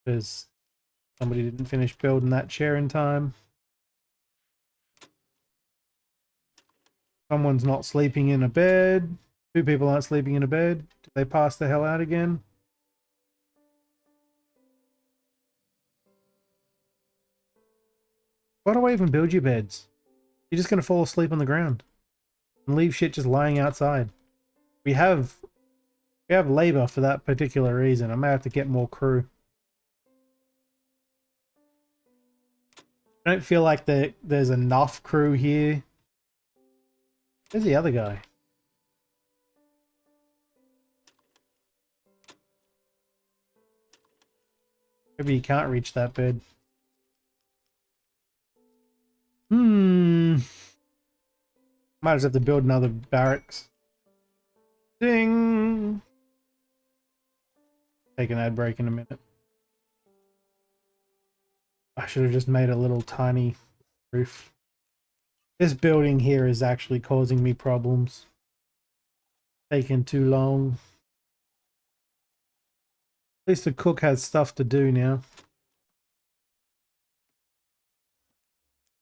A: Because somebody didn't finish building that chair in time. Someone's not sleeping in a bed. 2 people aren't sleeping in a bed. Did they pass the hell out again? Why do I even build your beds? You're just going to fall asleep on the ground. And leave shit just lying outside. We have labor for that particular reason. I may have to get more crew. I don't feel like there's enough crew here. Where's the other guy? Maybe you can't reach that bed. Might just have to build another barracks. Ding! Take an ad break in a minute. I should have just made a little tiny roof. This building here is actually causing me problems. Taking too long. At least the cook has stuff to do now.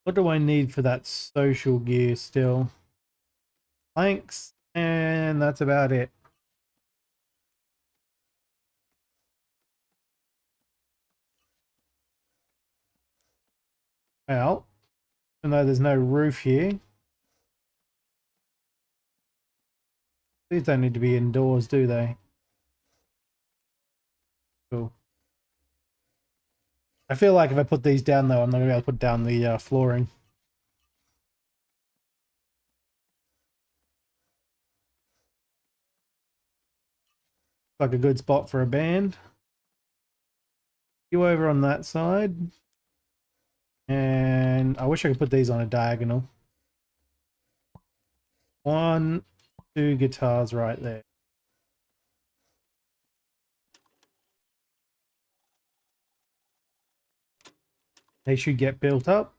A: What do I need for that social gear still? Planks, and that's about it. Well, even though there's no roof here, these don't need to be indoors, do they? Cool. I feel like if I put these down though, I'm not going to be able to put down the flooring. Like a good spot for a band. You over on that side. And I wish I could put these on a diagonal. 1, 2 guitars right there. They should get built up.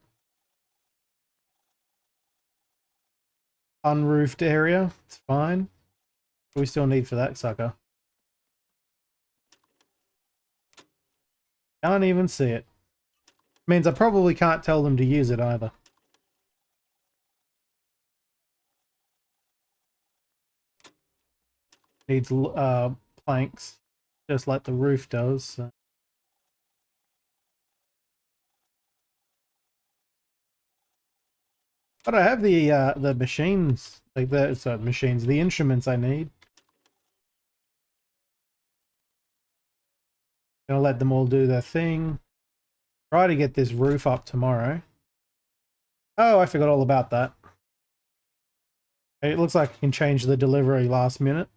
A: Unroofed area, it's fine. What do we still need for that sucker? Can't even see it. Means I probably can't tell them to use it either. Needs planks, just like the roof does. So. But I have the machines, like the machines, the instruments I need. Gonna let them all do their thing. Try to get this roof up tomorrow. Oh, I forgot all about that. It looks like I can change the delivery last minute.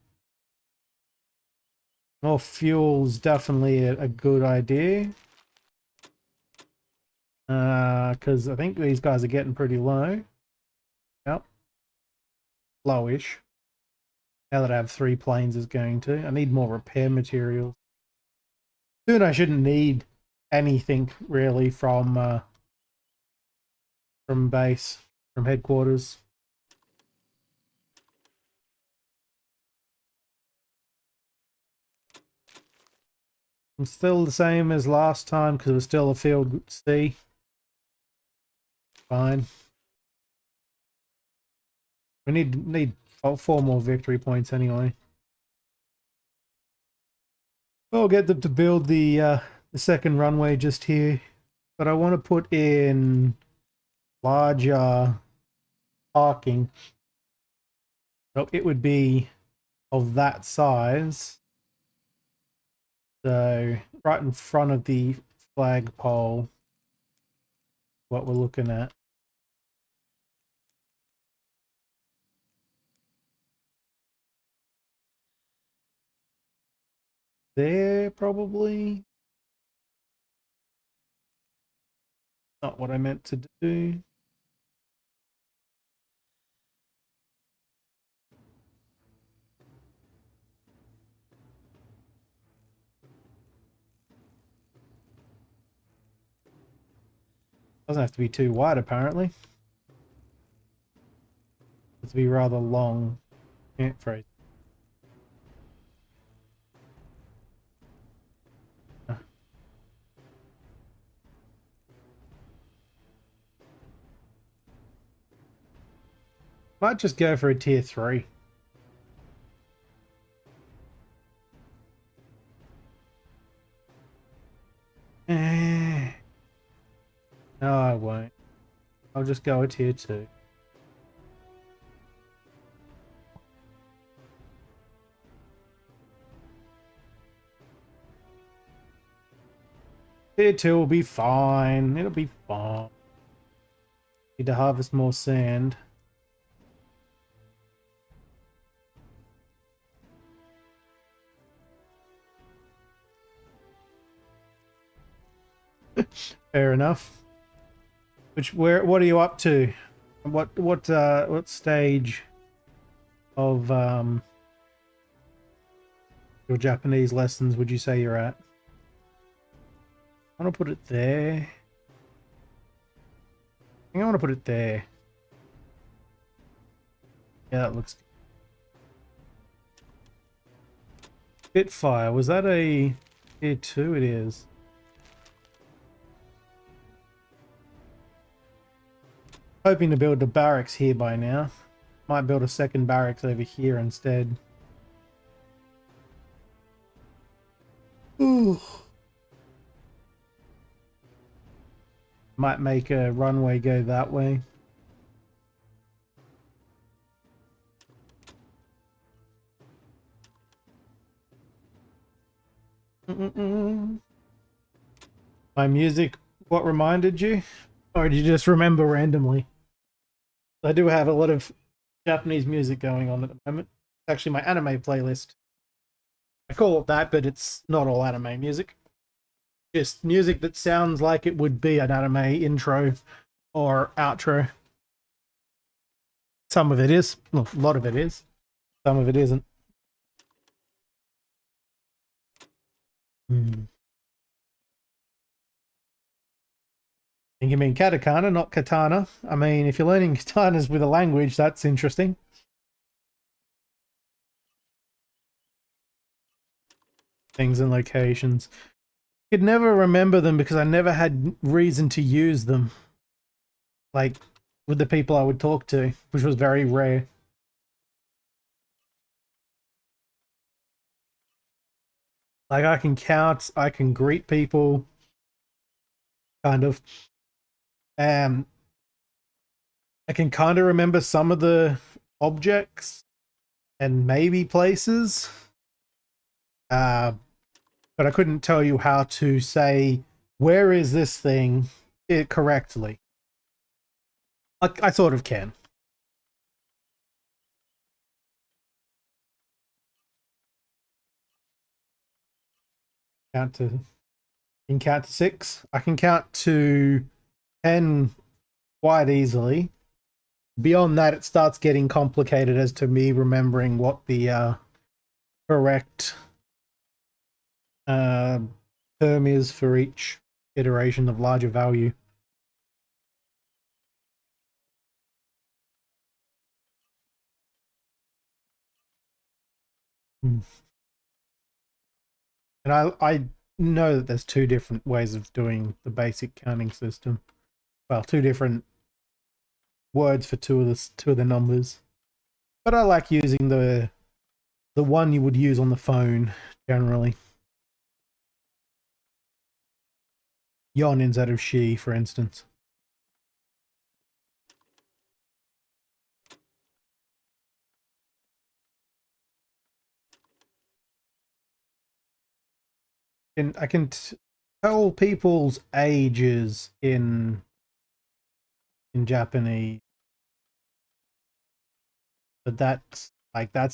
A: More fuel's definitely a good idea. Because I think these guys are getting pretty low. Yep. Lowish. Now that I have 3 planes is going to. I need more repair materials. Soon I shouldn't need anything really from base, from headquarters. I'm still the same as last time because it was still a field C. Fine. We need 4 more victory points anyway. I'll get them to build the second runway just here, but I want to put in larger parking. So it would be of that size. So right in front of the flagpole, what we're looking at. There, probably. Not what I meant to do. Doesn't have to be too wide, apparently. It's to be rather long. Can't phrase. Might just go for a tier 3. No, I won't. I'll just go a tier 2. Tier 2 will be fine. It'll be fine. Need to harvest more sand. Fair enough. What are you up to? What stage of your Japanese lessons would you say you're at? I want to put it there. I think I want to put it there. Yeah, that looks good. Spitfire, was that a tier 2? It is. Hoping to build a barracks here by now. Might build a second barracks over here instead. Ooh. Might make a runway go that way. My music, what reminded you? Or did you just remember randomly? I do have a lot of Japanese music going on at the moment. It's actually my anime playlist. I call it that, but it's not all anime music. Just music that sounds like it would be an anime intro or outro. Some of it is. Well, a lot of it is. Some of it isn't. I think you mean katakana, not katana. I mean, if you're learning katanas with a language, that's interesting. Things and locations. I could never remember them because I never had reason to use them. Like, with the people I would talk to, which was very rare. Like, I can count, I can greet people, kind of. I can kind of remember some of the objects and maybe places. But I couldn't tell you how to say, where is this thing correctly. I sort of can. Can count to 6. I can count to 10 quite easily. Beyond that, it starts getting complicated as to me remembering what the correct term is for each iteration of larger value. And I know that there's two different ways of doing the basic counting system. Well, two different words for two of the numbers. But I like using the one you would use on the phone generally. Yon instead of she, for instance. And I can tell people's ages in Japanese, but that's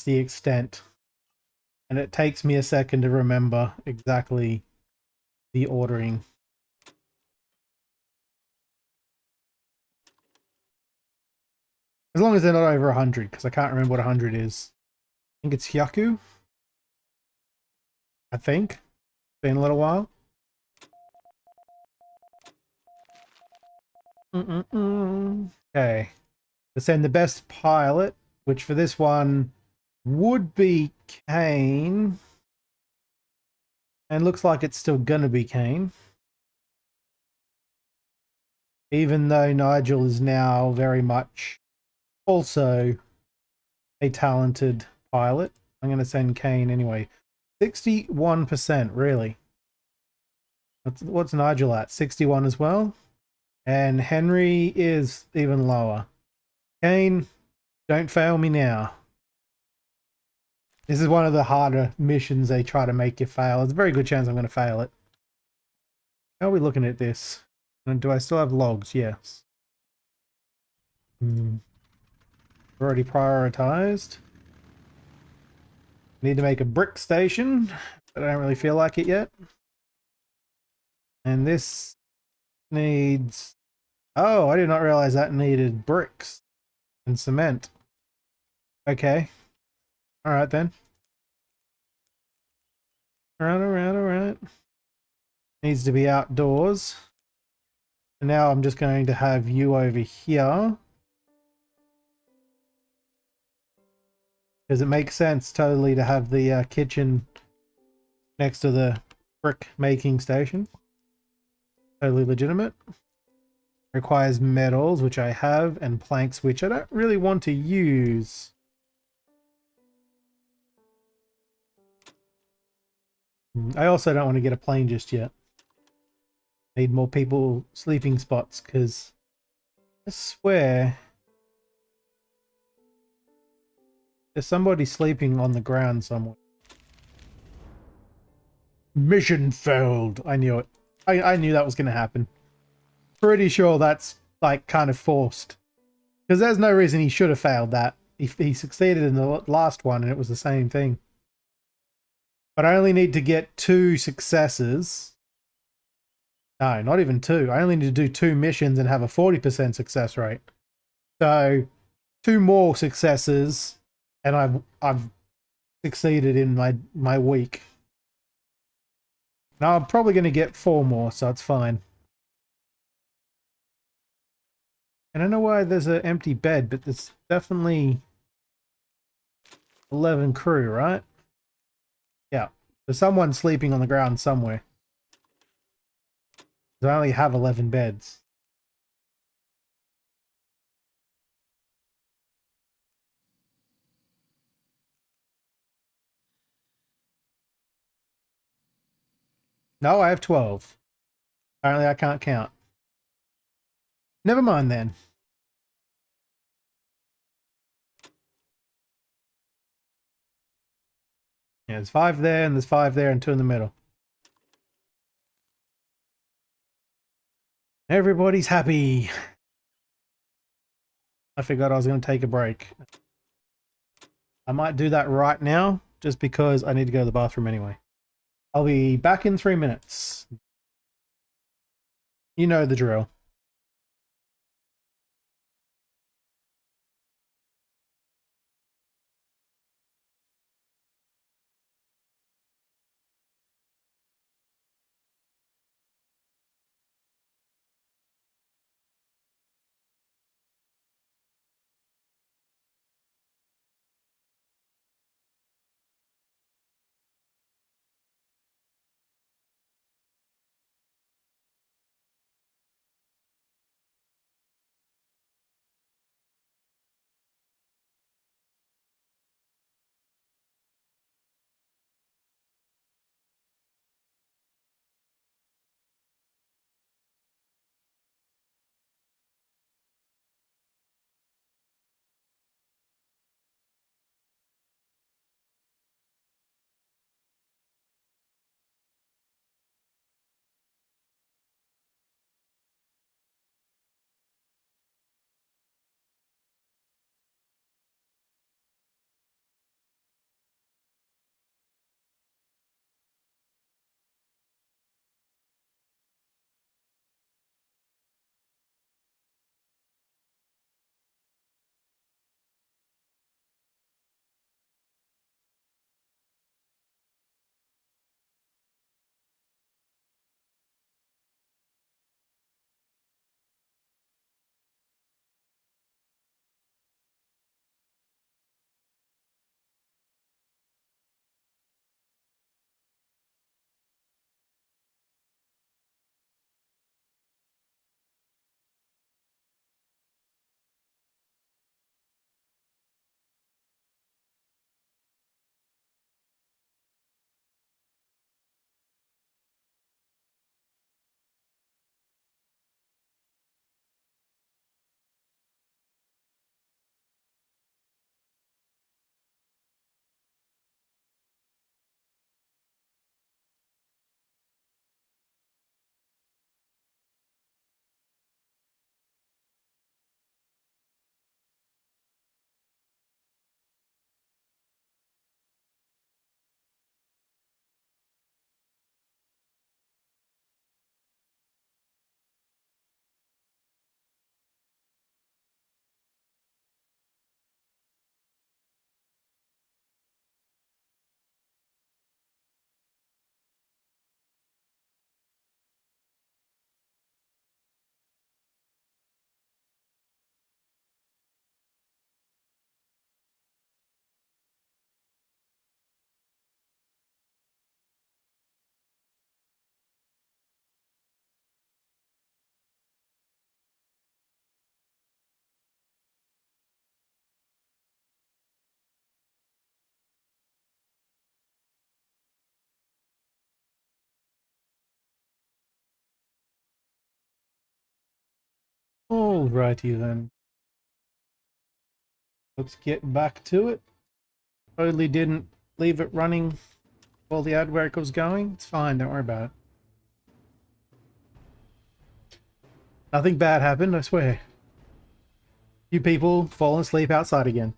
A: the extent, and it takes me a second to remember exactly the ordering. As long as they're not over 100, because I can't remember what 100 is. I think it's Hyaku. I think. Been a little while. Okay. Let's send the best pilot, which for this one would be Kane. And looks like it's still gonna be Kane. Even though Nigel is now very much also a talented pilot. I'm going to send Kane anyway. 61%, really. What's Nigel at? 61 as well? And Henry is even lower. Kane, don't fail me now. This is one of the harder missions they try to make you fail. There's a very good chance I'm going to fail it. How are we looking at this? And do I still have logs? Yes. Already prioritized. Need to make a brick station, but I don't really feel like it yet. And this needs Oh, I did not realize that needed bricks and cement. Okay. All right then. All right, all right, all right. Needs to be outdoors. And now I'm just going to have you over here. Because it makes sense totally to have the kitchen next to the brick making station. Totally legitimate. Requires metals, which I have, and planks, which I don't really want to use. I also don't want to get a plane just yet. Need more people sleeping spots, because I swear there's somebody sleeping on the ground somewhere. Mission failed. I knew it. I knew that was going to happen. Pretty sure that's like kind of forced. Because there's no reason he should have failed that. He succeeded in the last one and it was the same thing. But I only need to get 2 successes. No, not even 2. I only need to do 2 missions and have a 40% success rate. So 2 more successes and I've succeeded in my week. Now I'm probably going to get 4 more, so it's fine. And I don't know why there's an empty bed, but there's definitely 11 crew, right? Yeah. There's someone sleeping on the ground somewhere. I only have 11 beds. No, I have 12. Apparently I can't count. Never mind then. Yeah, there's 5 there, and there's 5 there, and 2 in the middle. Everybody's happy. I forgot I was going to take a break. I might do that right now, just because I need to go to the bathroom anyway. I'll be back in 3 minutes. You know the drill. Alrighty then. Let's get back to it. Totally didn't leave it running while the ad work was going. It's fine, don't worry about it. Nothing bad happened, I swear. You people falling asleep outside again.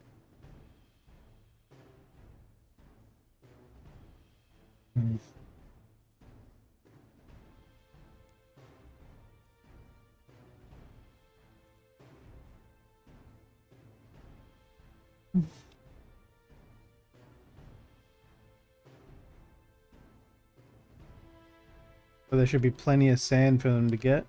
A: Hmm. So there should be plenty of sand for them to get.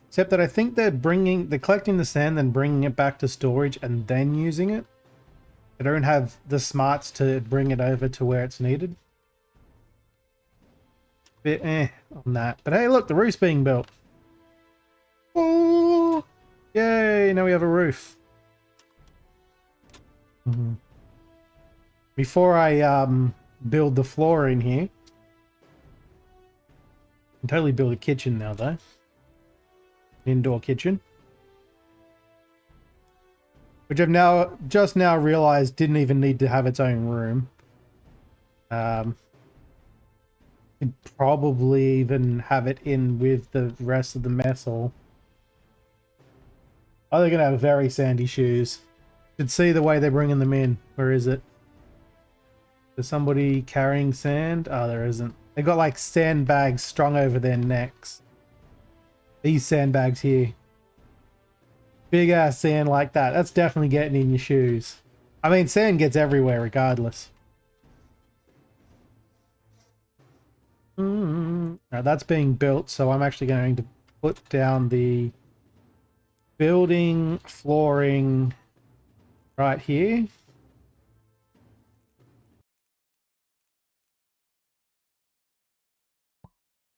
A: Except that I think they're collecting the sand, then bringing it back to storage and then using it. They don't have the smarts to bring it over to where it's needed. Bit on that. But hey, look, the roof's being built. Oh, yay! Now we have a roof. Before I build the floor in here, I can totally build a kitchen now though. An indoor kitchen. Which I've just now realized didn't even need to have its own room. Could probably even have it in with the rest of the mess hall. Oh, they're gonna have very sandy shoes. You should see the way they're bringing them in. Where is it? Is somebody carrying sand? Oh, there isn't. They got like sandbags strung over their necks. These sandbags here. Big ass sand like that. That's definitely getting in your shoes. I mean, sand gets everywhere regardless. Now that's being built, so I'm actually going to put down the building flooring right here.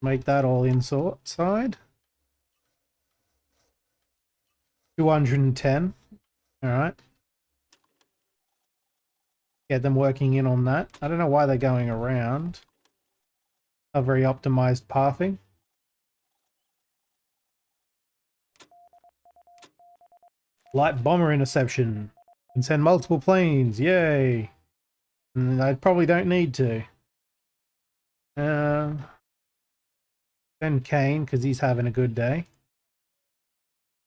A: Make that all inside. 210. All right. Get them working in on that. I don't know why they're going around. A very optimized pathing. Light bomber interception. Can send multiple planes. Yay. And I probably don't need to. Send Kane because he's having a good day.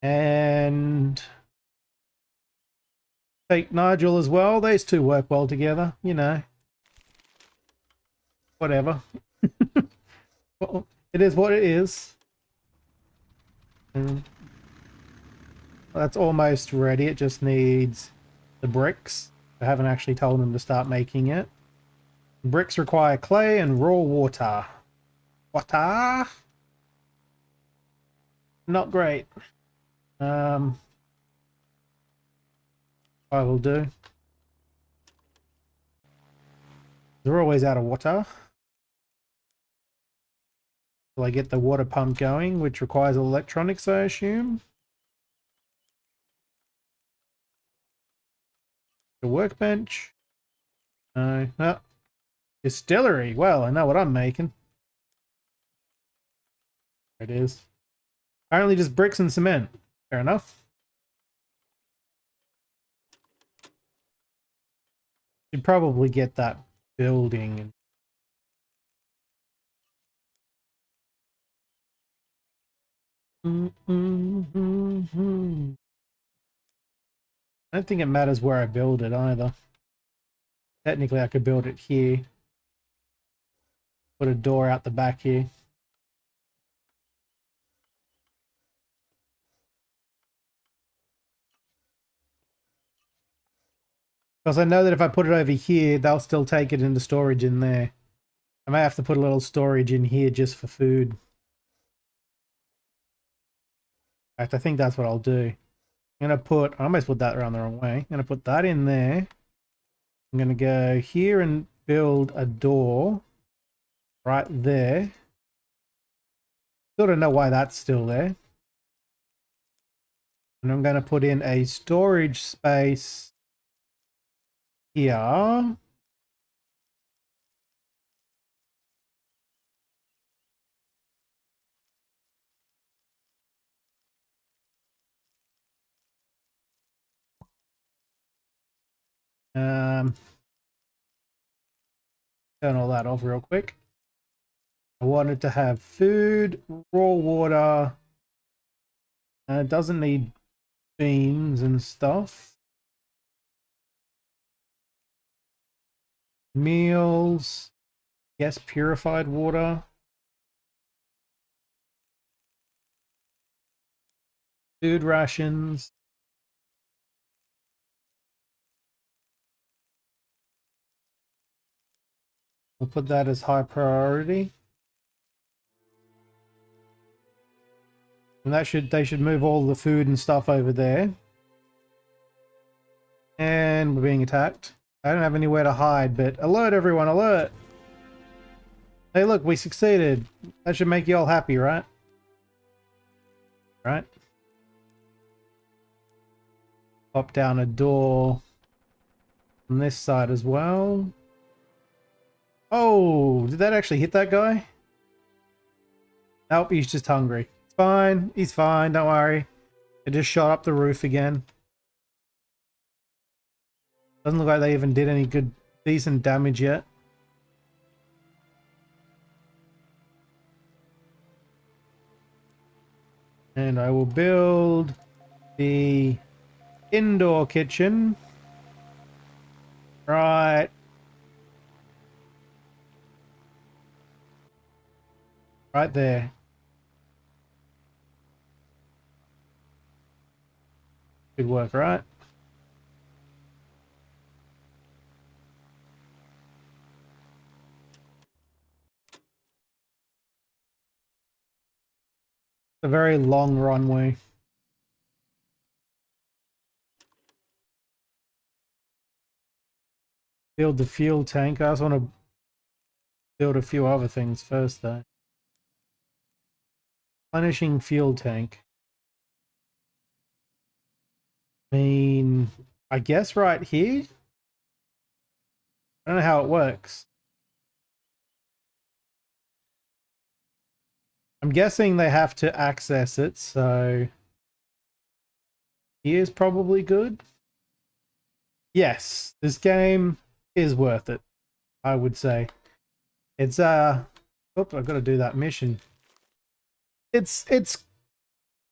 A: And take Nigel as well. Those two work well together, you know. Whatever. Well, it is what it is. And that's almost ready. It just needs the bricks. I haven't actually told them to start making it. Bricks require clay and raw water. Water? Not great. I will do. They're always out of water. Will I get the water pump going, which requires electronics, I assume? The workbench? No. No. Distillery. Well, I know what I'm making. There it is. Apparently just bricks and cement. Fair enough. Should probably get that building. I don't think it matters where I build it either. Technically, I could build it here. Put a door out the back here. Because I know that if I put it over here, they'll still take it into storage in there. I may have to put a little storage in here just for food. In fact, I think that's what I'll do. I'm going to put, I almost put that around the wrong way. I'm going to put that in there. I'm going to go here and build a door right there. Still don't know why that's still there. And I'm going to put in a storage space here. Um, turn all that off real quick. I wanted to have food, raw water. It doesn't need beans and stuff. Meals. Yes, purified water. Food rations. We'll put that as high priority. And they should move all the food and stuff over there. And we're being attacked. I don't have anywhere to hide, but alert everyone, alert! Hey look, we succeeded. That should make you all happy, right? Right? Pop down a door on this side as well. Oh, did that actually hit that guy? Nope, he's just hungry. It's fine, he's fine, don't worry. It just shot up the roof again. Doesn't look like they even did any decent damage yet. And I will build the indoor kitchen right there. Good work, right? A very long runway. Build the fuel tank. I also want to build a few other things first, though. Replenishing fuel tank. I mean, I guess right here? I don't know how it works. I'm guessing they have to access it, so here's probably good. Yes, this game is worth it, I would say. It's I've got to do that mission. It's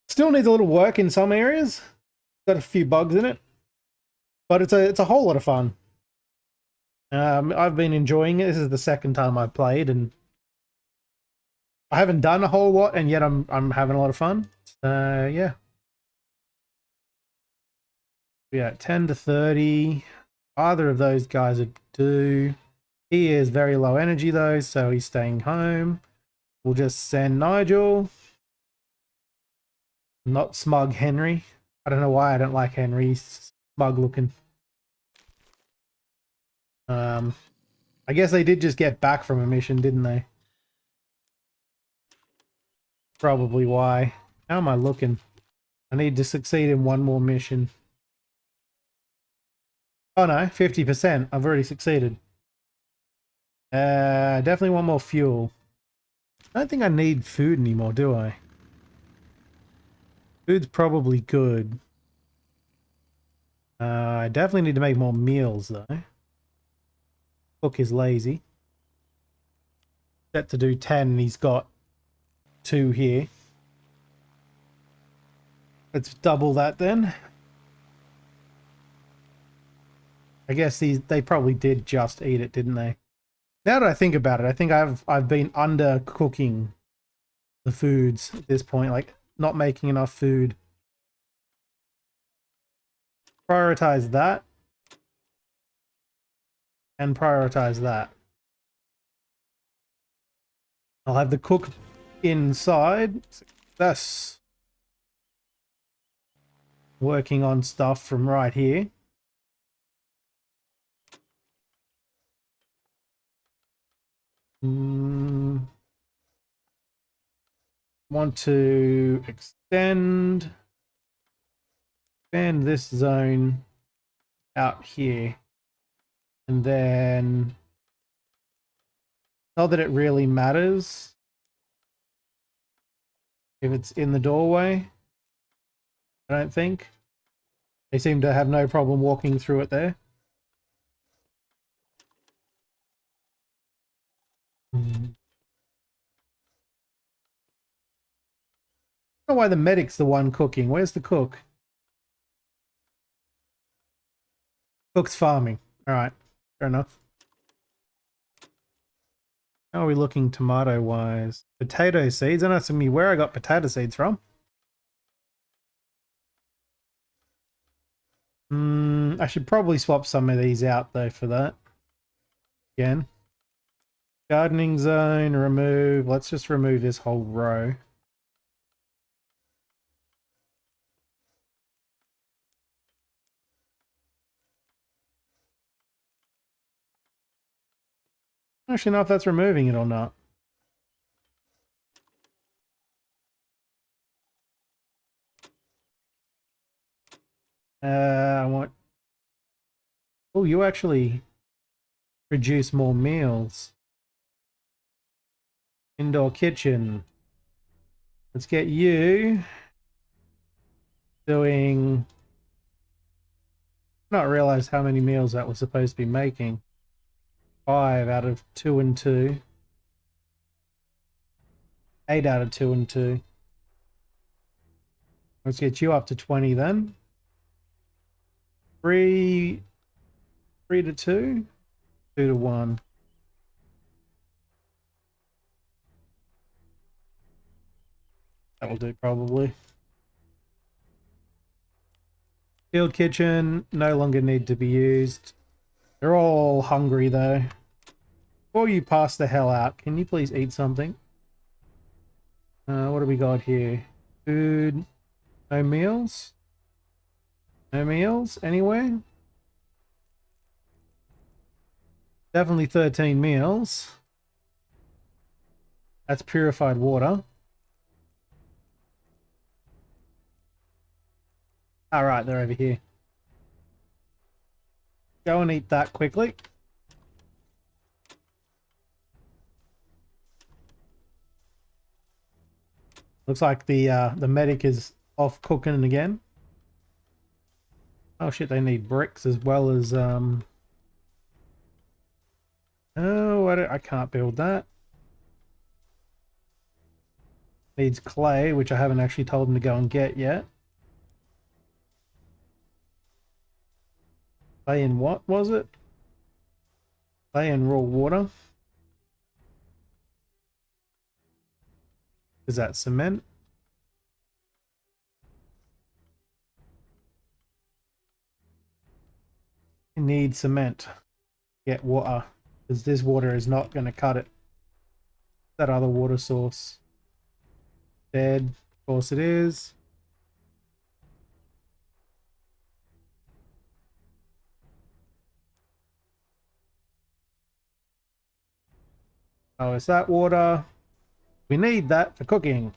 A: still needs a little work in some areas. Got a few bugs in it, but it's a whole lot of fun. I've been enjoying it. This is the second time I've played, and I haven't done a whole lot, and yet I'm having a lot of fun. Yeah. Yeah, 10 to 30. Either of those guys would do. He is very low energy though, so he's staying home. We'll just send Nigel. Not smug Henry. I don't know why I don't like Henry. He's smug looking. I guess they did just get back from a mission, didn't they? Probably why. How am I looking? I need to succeed in one more mission. Oh no, 50%. I've already succeeded. Definitely want more fuel. I don't think I need food anymore, do I? Food's probably good. I definitely need to make more meals though. Cook is lazy. Set to do 10 and he's got 2 here. Let's double that then. I guess they probably did just eat it, didn't they? Now that I think about it, I think I've been undercooking the foods at this point, like not making enough food. Prioritize that. And prioritize that. I'll have the cook inside. Success. Working on stuff from right here. Want to extend this zone out here. And then, not that it really matters if it's in the doorway. I don't think. They seem to have no problem walking through it there. I don't know why the medic's the one cooking. Where's the cook? Cook's farming. Alright, fair enough. How are we looking tomato-wise? Potato seeds? Don't ask me where I got potato seeds from. I should probably swap some of these out though for that. Again. Gardening zone, remove. Let's just remove this whole row. I don't actually know if that's removing it or not. I want... Oh, you actually produce more meals. Indoor kitchen. Let's get you doing... Not realized how many meals that was supposed to be making. 5 out of 2 and 2. 8 out of 2 and 2. Let's get you up to 20 then. 3 to 2. 2 to 1. That'll do probably. Field kitchen, no longer need to be used. They're all hungry though. Before you pass the hell out, can you please eat something? What do we got here? Food. No meals? No meals anywhere? Definitely 13 meals. That's purified water. Alright, they're over here. Go and eat that quickly. Looks like the medic is off cooking again. Oh shit, they need bricks as well as oh, I can't build that. Needs clay, which I haven't actually told them to go and get yet. Clay in what was it? Clay in raw water. Is that cement? You need cement. Get water. Because this water is not going to cut it. That other water source. Dead. Of course it is. Oh, it's that water. We need that for cooking.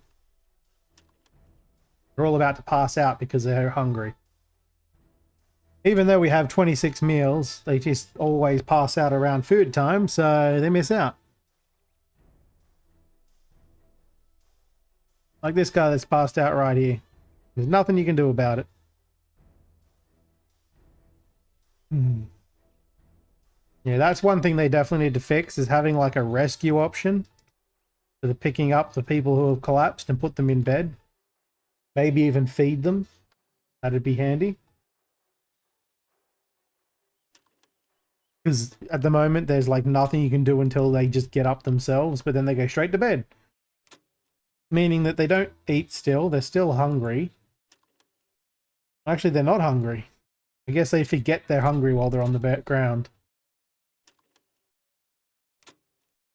A: They're all about to pass out because they're hungry. Even though we have 26 meals, they just always pass out around food time, so they miss out. Like this guy that's passed out right here. There's nothing you can do about it. Yeah, that's one thing they definitely need to fix, is having like a rescue option for the picking up the people who have collapsed and put them in bed. Maybe even feed them. That'd be handy. Because at the moment, there's like nothing you can do until they just get up themselves, but then they go straight to bed. Meaning that they don't eat still, they're still hungry. Actually, they're not hungry. I guess they forget they're hungry while they're on the ground.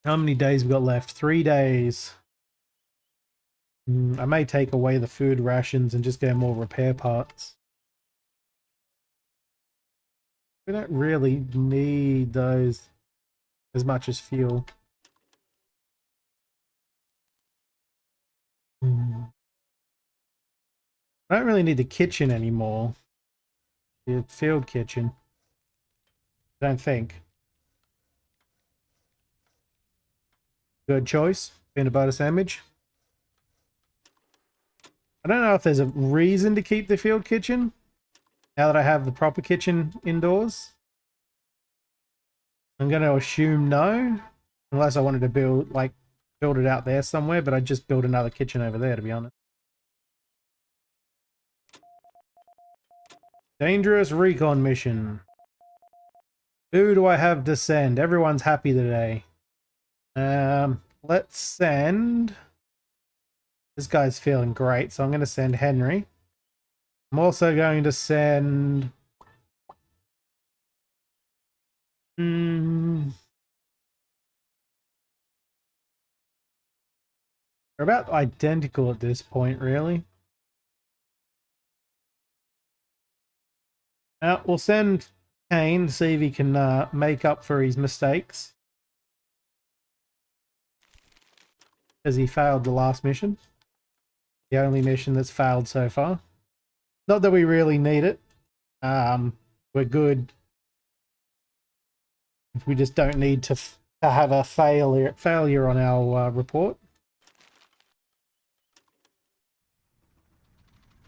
A: How many days we got left? 3 days. I may take away the food rations and just get more repair parts. We don't really need those as much as fuel. I don't really need the kitchen anymore. The field kitchen. I don't think. Good choice. Peanut butter sandwich. I don't know if there's a reason to keep the field kitchen now that I have the proper kitchen indoors. I'm going to assume no. Unless I wanted to build it out there somewhere, but I'd just build another kitchen over there, to be honest. Dangerous recon mission. Who do I have to send? Everyone's happy today. Let's send... This guy's feeling great, so I'm going to send Henry. I'm also going to send... They're about identical at this point, really. We'll send Kane to see if he can make up for his mistakes. As he failed the last mission. The only mission that's failed so far. Not that we really need it. We're good. We just don't need to have a failure on our report.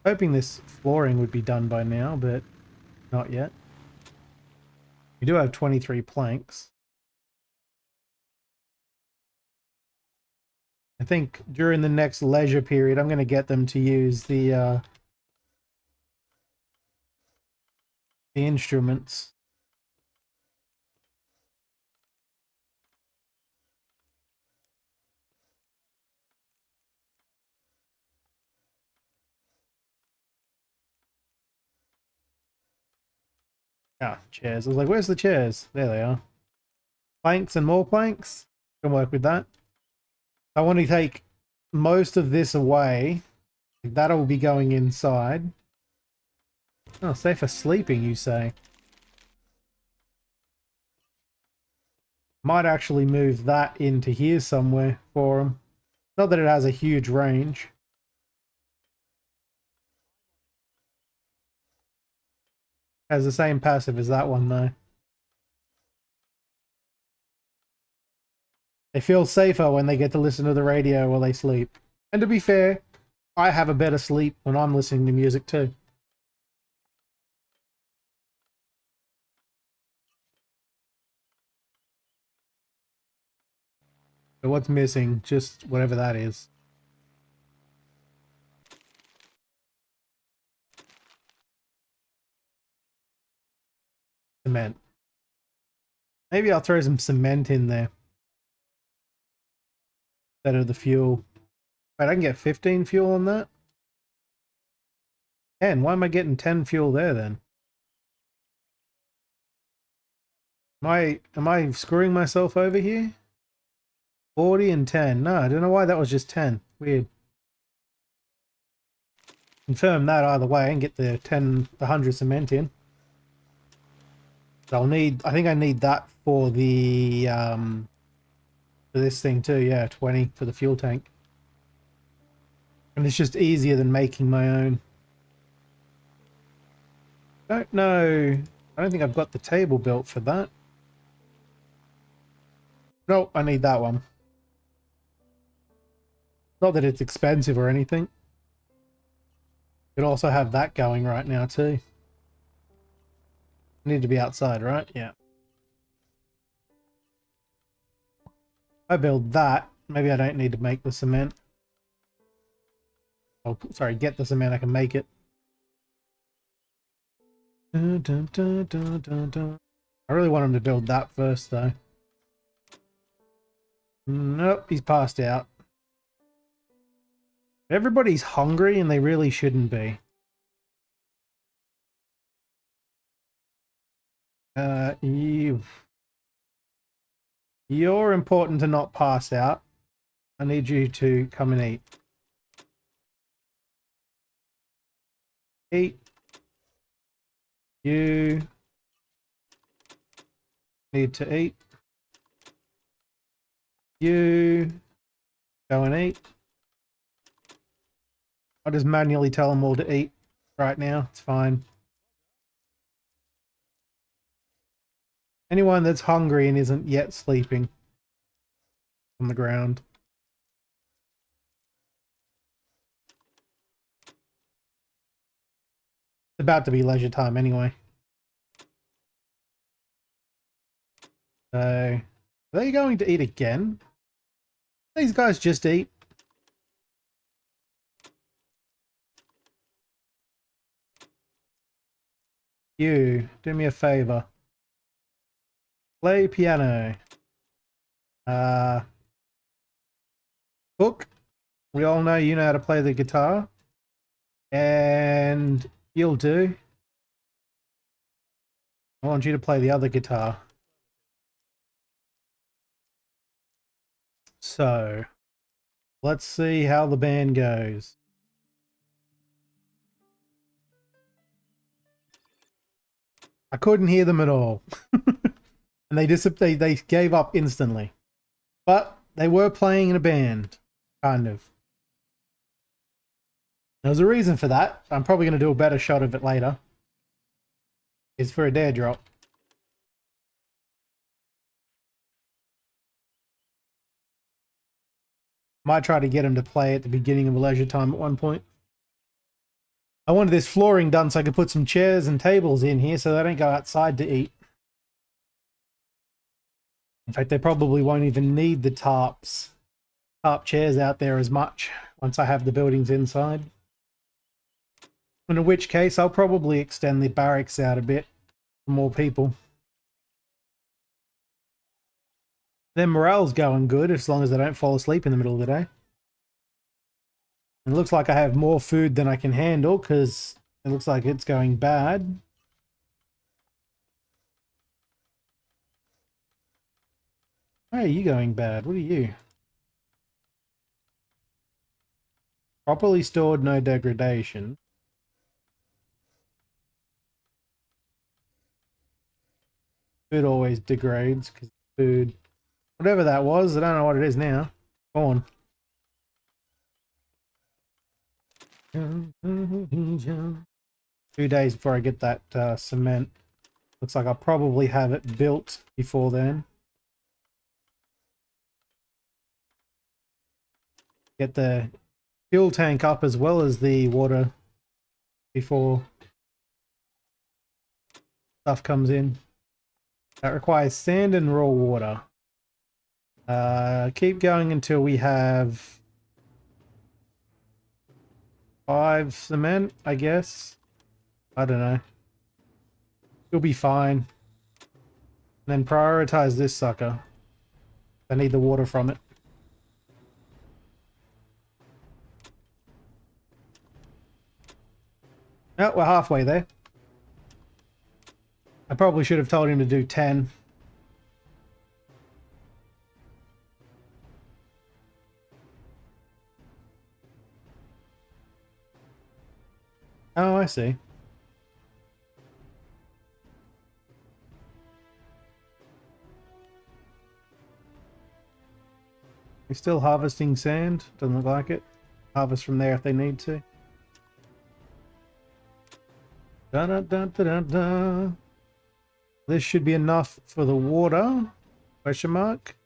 A: Hoping this flooring would be done by now, but not yet. We do have 23 planks. I think during the next leisure period, I'm going to get them to use the instruments. Ah, chairs. I was like, where's the chairs? There they are. Planks and more planks. Can work with that. I want to take most of this away. That'll be going inside. Oh, safe for sleeping, you say? Might actually move that into here somewhere for him. Not that it has a huge range. Has the same passive as that one, though. They feel safer when they get to listen to the radio while they sleep. And to be fair, I have a better sleep when I'm listening to music too. So what's missing? Just whatever that is. Cement. Maybe I'll throw some cement in there. Instead of the fuel. Wait, I can get 15 fuel on that? 10. Why am I getting 10 fuel there then? Am I screwing myself over here? 40 and 10. No, I don't know why that was just 10. Weird. Confirm that either way and get the 100 cement in. So I think I need that for the, for this thing too. Yeah, 20 for the fuel tank. And it's just easier than making my own. Don't know. I don't think I've got the table built for that. No, I need that one. Not that it's expensive or anything. Could also have that going right now too. Need to be outside, right? Yeah. I build that. Maybe I don't need to make the cement. Oh, sorry, get the cement. I can make it. Dun, dun, dun, dun, dun, dun. I really want him to build that first, though. Nope, he's passed out. Everybody's hungry, and they really shouldn't be. You're important to not pass out. I need you to come and eat. Eat. You need to eat. You go and eat. I'll just manually tell them all to eat right now. It's fine. Anyone that's hungry and isn't yet sleeping on the ground. It's about to be leisure time anyway. So Are they going to eat again? These guys just eat. You, do me a favor. Play piano. Cook. We all know you know how to play the guitar. And you'll do. I want you to play the other guitar. So, let's see how the band goes. I couldn't hear them at all. And they gave up instantly. But they were playing in a band. Kind of. There's a reason for that. I'm probably going to do a better shot of it later. It's for a dare drop. Might try to get him to play at the beginning of a leisure time at one point. I wanted this flooring done so I could put some chairs and tables in here so they don't go outside to eat. In fact, they probably won't even need the tarp chairs out there as much once I have the buildings inside. In which case, I'll probably extend the barracks out a bit for more people. Their morale's going good as long as they don't fall asleep in the middle of the day. It looks like I have more food than I can handle because it looks like it's going bad. Why are you going bad? What are you? Properly stored, no degradation. Food always degrades because food... Whatever that was, I don't know what it is now. Go on. 2 days before I get that cement. Looks like I'll probably have it built before then. Get the fuel tank up as well as the water before stuff comes in. That requires sand and raw water. Keep going until we have 5 cement, I guess. I don't know. You'll be fine. And then prioritize this sucker. I need the water from it. Oh, we're halfway there. I probably should have told him to do 10. Oh, I see. We're still harvesting sand. Doesn't look like it. Harvest from there if they need to. Da -da -da -da -da -da. This should be enough for the water. Question mark.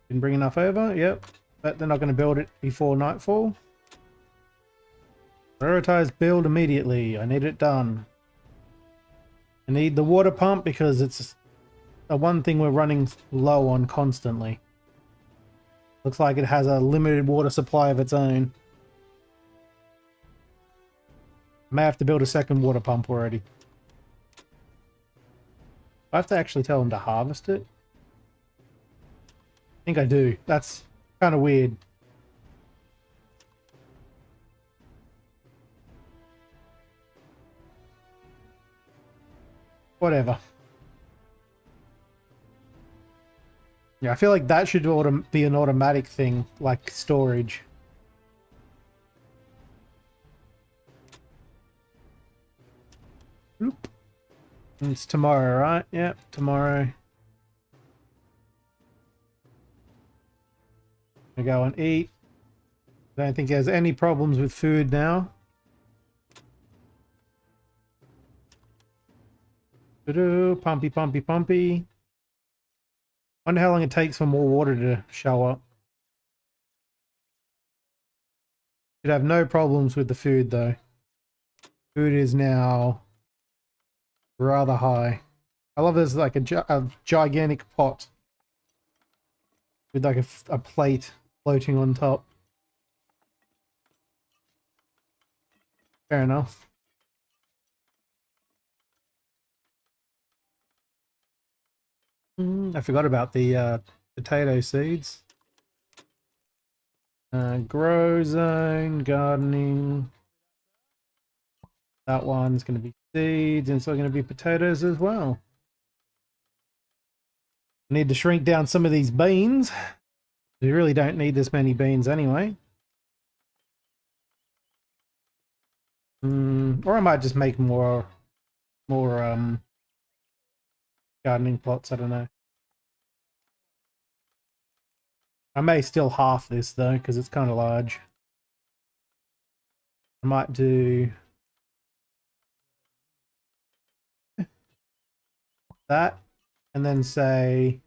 A: Didn't bring enough over. Yep. But they're not going to build it before nightfall. Prioritize build immediately. I need it done. I need the water pump because it's the one thing we're running low on constantly. Looks like it has a limited water supply of its own. May have to build a second water pump already. I have to actually tell them to harvest it. I think I do. That's kind of weird. Whatever. Yeah, I feel like that should be an automatic thing, like storage. Oop. It's tomorrow, right? Yep, tomorrow. I go and eat. I don't think there's any problems with food now. Pumpy, pumpy, pumpy. Wonder how long it takes for more water to show up. Should have no problems with the food though. Food is now rather high. I love there's like a gigantic pot. with like a plate floating on top. Fair enough. I forgot about the potato seeds. Grow zone, gardening. That one's going to be seeds, and it's going to be potatoes as well. I need to shrink down some of these beans. We really don't need this many beans anyway. Or I might just make more gardening plots. I don't know. I may still half this though, because it's kind of large. I might do that, and then say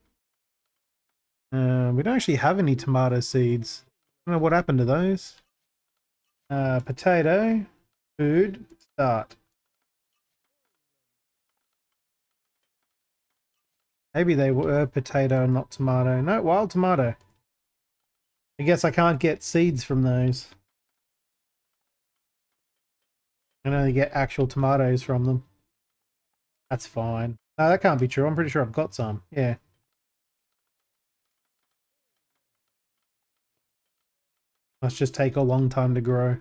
A: we don't actually have any tomato seeds. I don't know what happened to those. Potato, food, start. Maybe they were potato and not tomato. No, wild tomato. I guess I can't get seeds from those. I can only get actual tomatoes from them. That's fine. No, that can't be true. I'm pretty sure I've got some. Yeah. Must just take a long time to grow.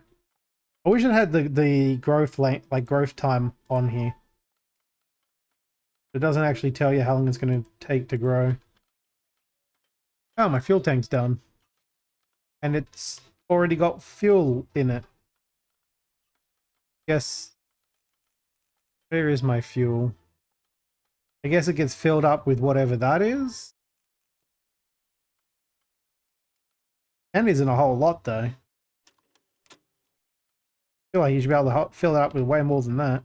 A: I wish it had the growth length, like growth time on here. It doesn't actually tell you how long it's going to take to grow. Oh, my fuel tank's done. And it's already got fuel in it. Guess. Where is my fuel? I guess it gets filled up with whatever that is. And isn't a whole lot though. I feel like you should be able to fill it up with way more than that.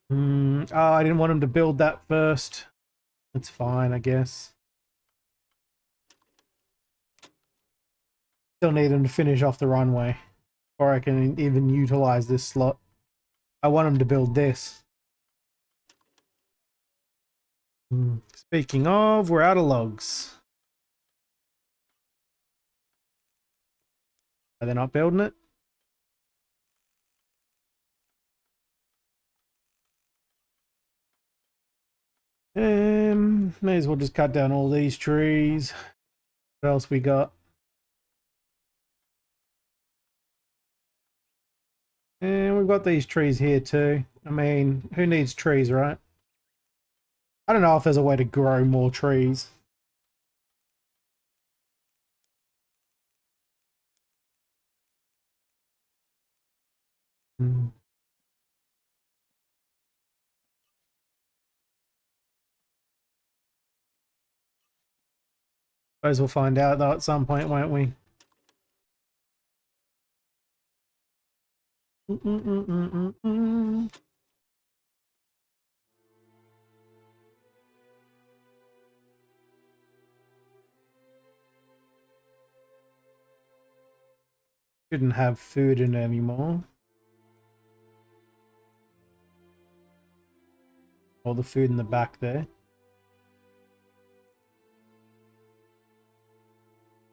A: Oh, I didn't want him to build that first. That's fine, I guess. Still need him to finish off the runway. Or I can even utilize this slot. I want him to build this. Speaking of, we're out of logs. Are they not building it? May as well just cut down all these trees. What else we got? And we've got these trees here too. I mean, who needs trees, right? I don't know if there's a way to grow more trees. Suppose we'll find out though at some point, won't we? Shouldn't have food in it anymore. All the food in the back there.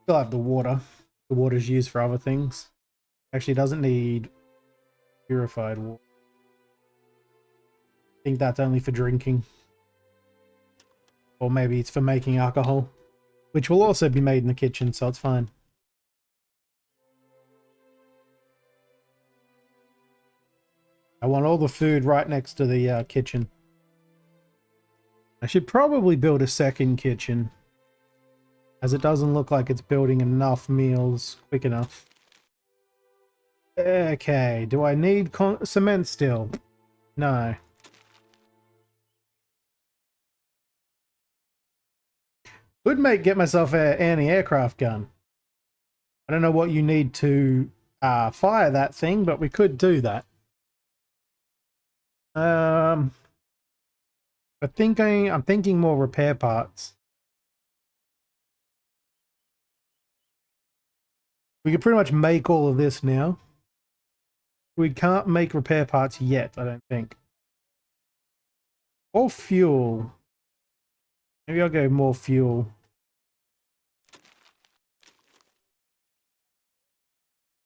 A: Still have the water. The water's used for other things. Actually doesn't need purified water. I think that's only for drinking. Or maybe it's for making alcohol. Which will also be made in the kitchen, so it's fine. I want all the food right next to the kitchen. I should probably build a second kitchen, as it doesn't look like it's building enough meals quick enough. Okay, do I need cement still? No. Could get myself an anti-aircraft gun. I don't know what you need to fire that thing, but we could do that. I'm thinking more repair parts. We could pretty much make all of this now. We can't make repair parts yet, I don't think. Or fuel. Maybe I'll go more fuel.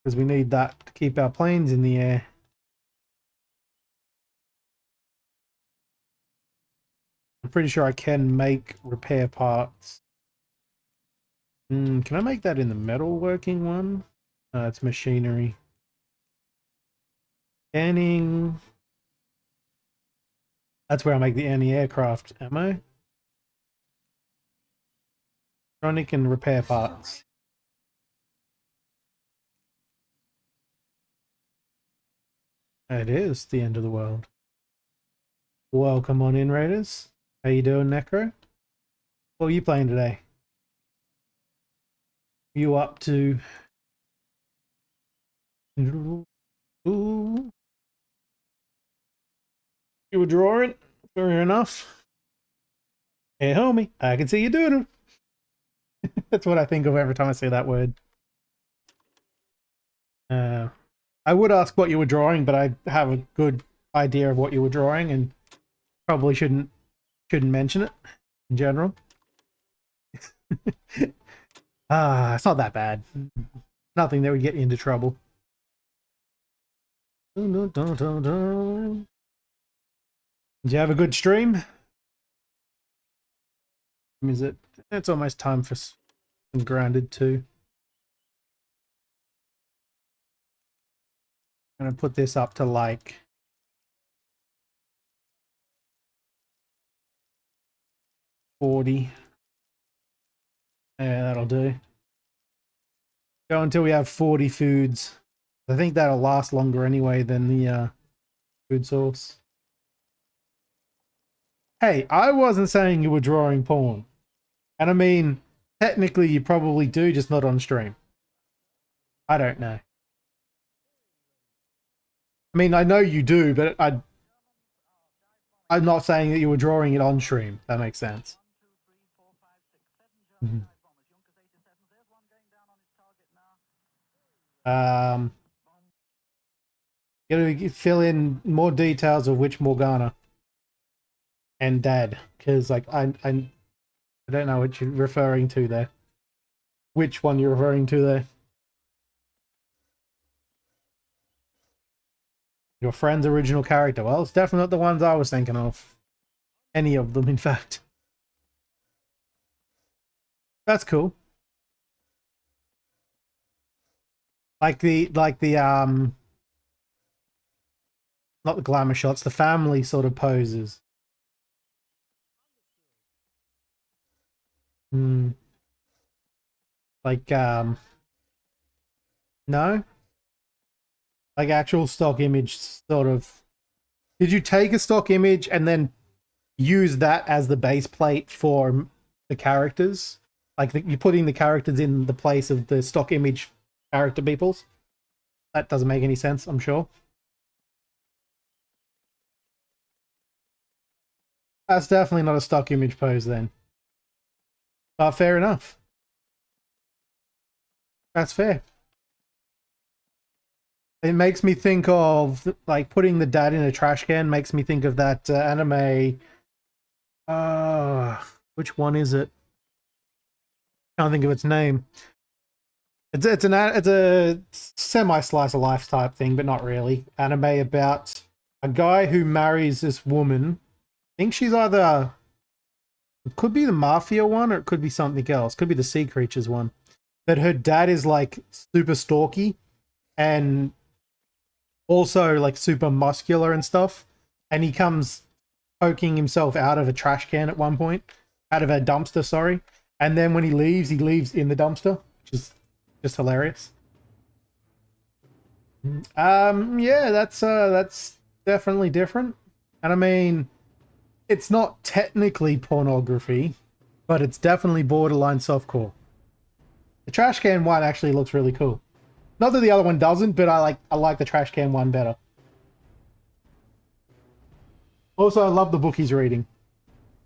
A: Because we need that to keep our planes in the air. I'm pretty sure I can make repair parts. Can I make that in the metalworking one? It's machinery. Scanning. That's where I make the anti-aircraft ammo. Electronic and repair parts. It is the end of the world. Welcome on in, Raiders. How you doing, Necro? What are you playing today? You up to... Ooh. You were drawing? Fair enough. Hey, homie, I can see you doing it. That's what I think of every time I say that word. I would ask what you were drawing, but I have a good idea of what you were drawing and probably shouldn't mention it in general. It's not that bad. Nothing that would get you into trouble. Did you have a good stream? Is it? It's almost time for some grounded too. I'm gonna put this up to like 40. Yeah, that'll do. Go until we have 40 foods. I think that'll last longer anyway than the food source. Hey, I wasn't saying you were drawing porn. And I mean, technically you probably do, just not on stream. I don't know. I mean, I know you do, but I'm not saying that you were drawing it on stream. That makes sense. Gotta fill in more details of which Morgana and Dad, because like I don't know what you're referring to there. Which one you're referring to there? Your friend's original character. Well, it's definitely not the ones I was thinking of. Any of them, in fact. That's cool. Like the not the glamour shots, the family sort of poses. Like no? Like actual stock image sort of. Did you take a stock image and then use that as the base plate for the characters? Like you're putting the characters in the place of the stock image character peoples? That doesn't make any sense, I'm sure. That's definitely not a stock image pose then. But fair enough. That's fair. It makes me think of, like, putting the dad in a trash can makes me think of that anime. Which one is it? Can't think of its name. It's a semi slice of life type thing, but not really. Anime about a guy who marries this woman. I think she's either, it could be the mafia one or it could be something else. Could be the sea creatures one. But her dad is like super stalky and also like super muscular and stuff. And he comes poking himself out of a trash can at one point, out of a dumpster, sorry. And then when he leaves in the dumpster, which is just hilarious. Yeah, that's definitely different. And I mean, it's not technically pornography, but it's definitely borderline softcore. The trash can one actually looks really cool. Not that the other one doesn't, but I like the trash can one better. Also, I love the book he's reading.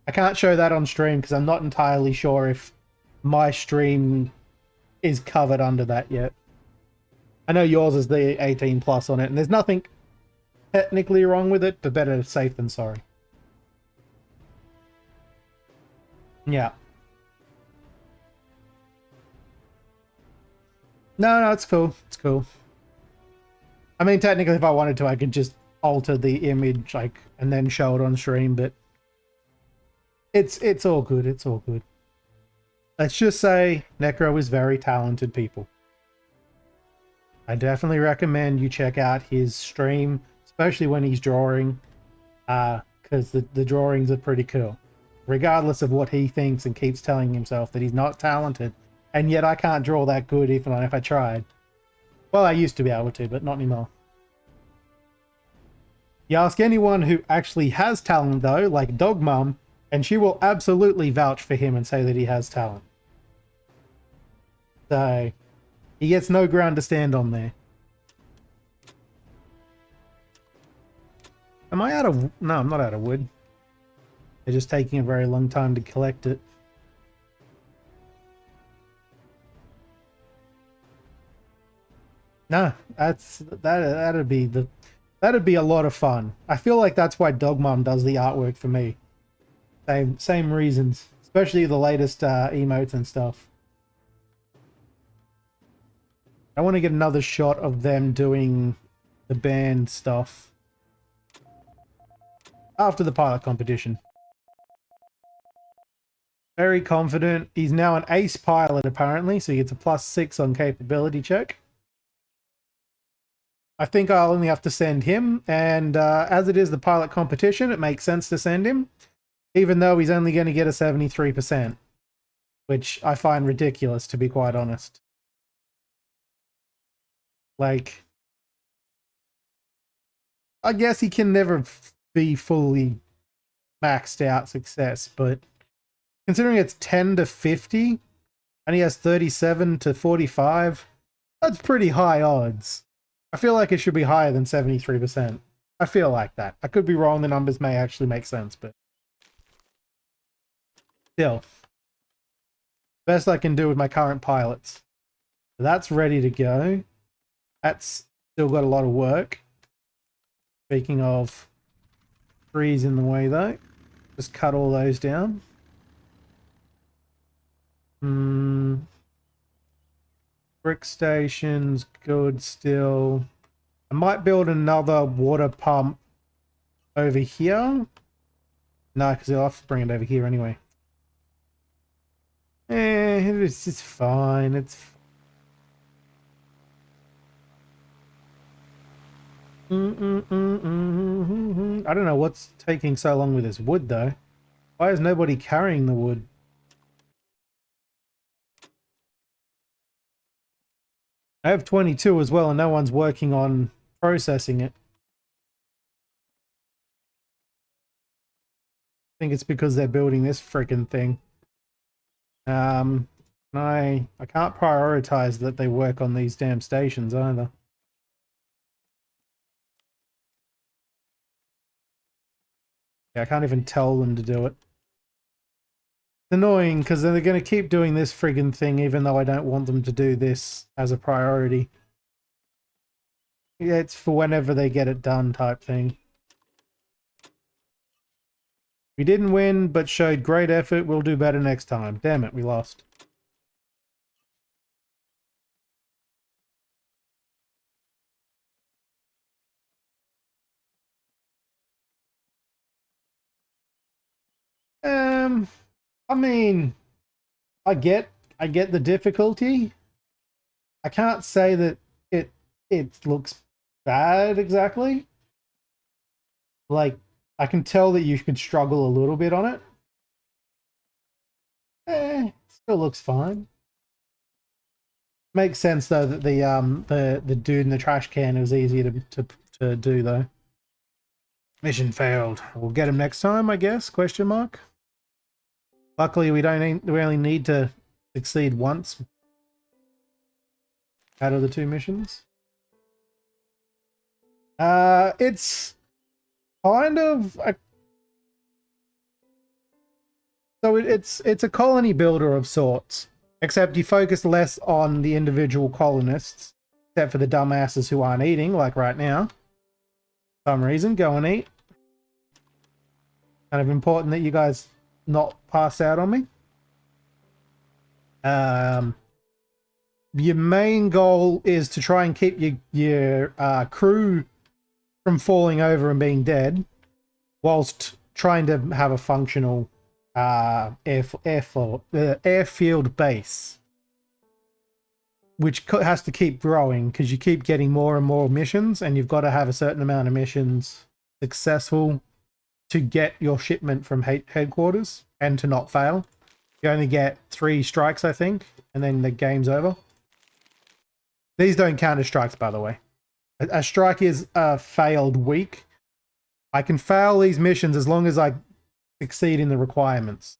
A: I can't show that on stream because I'm not entirely sure if my stream is covered under that yet. I know yours is the 18 plus on it, and there's nothing technically wrong with it, but better safe than sorry. Yeah. No, it's cool. It's cool. I mean, technically, if I wanted to, I could just alter the image, like, and then show it on stream, but it's all good. It's all good. Let's just say Necro is very talented, people. I definitely recommend you check out his stream, especially when he's drawing, because the drawings are pretty cool. Regardless of what he thinks and keeps telling himself that he's not talented, and yet I can't draw that good even if I tried. Well, I used to be able to, but not anymore. You ask anyone who actually has talent, though, like Dog Mum, and she will absolutely vouch for him and say that he has talent. So, he gets no ground to stand on there. Am I out of... No, I'm not out of wood. They're just taking a very long time to collect it. No, that'd be a lot of fun. I feel like that's why Dog Mom does the artwork for me. Same reasons, especially the latest emotes and stuff. I want to get another shot of them doing the band stuff after the pilot competition. Very confident. He's now an ace pilot apparently, so he gets a +6 on capability check. I think I'll only have to send him, and as it is the pilot competition, it makes sense to send him, even though he's only going to get a 73%, which I find ridiculous, to be quite honest. Like, I guess he can never be fully maxed out success, but considering it's 10 to 50, and he has 37 to 45, that's pretty high odds. I feel like it should be higher than 73%. I feel like that. I could be wrong, the numbers may actually make sense, but still. Best I can do with my current pilots. So that's ready to go. That's still got a lot of work. Speaking of trees in the way though, just cut all those down. Brick stations, good still. I might build another water pump over here. No, because I'll have to bring it over here anyway. It's fine. I don't know what's taking so long with this wood, though. Why is nobody carrying the wood? I have 22 as well, and no one's working on processing it. I think it's because they're building this freaking thing. I can't prioritize that they work on these damn stations either. Yeah, I can't even tell them to do it. It's annoying because they're going to keep doing this friggin' thing even though I don't want them to do this as a priority. Yeah, it's for whenever they get it done type thing. We didn't win, but showed great effort. We'll do better next time. Damn it, we lost. I mean, I get the difficulty. I can't say that it looks bad exactly. Like, I can tell that you could struggle a little bit on it. Still looks fine. Makes sense though that the dude in the trash can was easier to do though. Mission failed. We'll get him next time, I guess? Question mark. Luckily, we only need to succeed once out of the 2 missions. It's kind of it's a colony builder of sorts, except you focus less on the individual colonists, except for the dumbasses who aren't eating, like right now. For some reason, go and eat. Kind of important that you guys not pass out on me. Your main goal is to try and keep your crew from falling over and being dead, whilst trying to have a functional airfield base, which has to keep growing because you keep getting more and more missions, and you've got to have a certain amount of missions successful to get your shipment from headquarters and to not fail. You only get 3 strikes, I think, and then the game's over. These don't count as strikes, by the way. A strike is a failed week. I can fail these missions as long as I succeed in the requirements,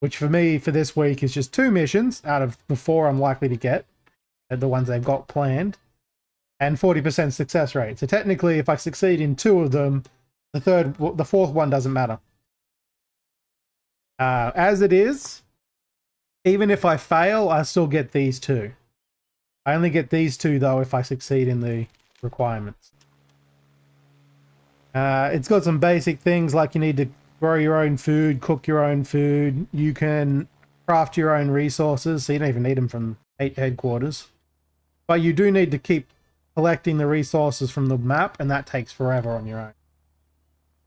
A: which for me, for this week, is just 2 missions out of the 4 I'm likely to get, the ones they've got planned, and 40% success rate. So technically, if I succeed in 2 of them, the 4th one doesn't matter. As it is, even if I fail, I still get these 2. I only get these 2, though, if I succeed in the requirements. It's got some basic things like you need to grow your own food, cook your own food. You can craft your own resources, so you don't even need them from headquarters. But you do need to keep collecting the resources from the map, and that takes forever on your own.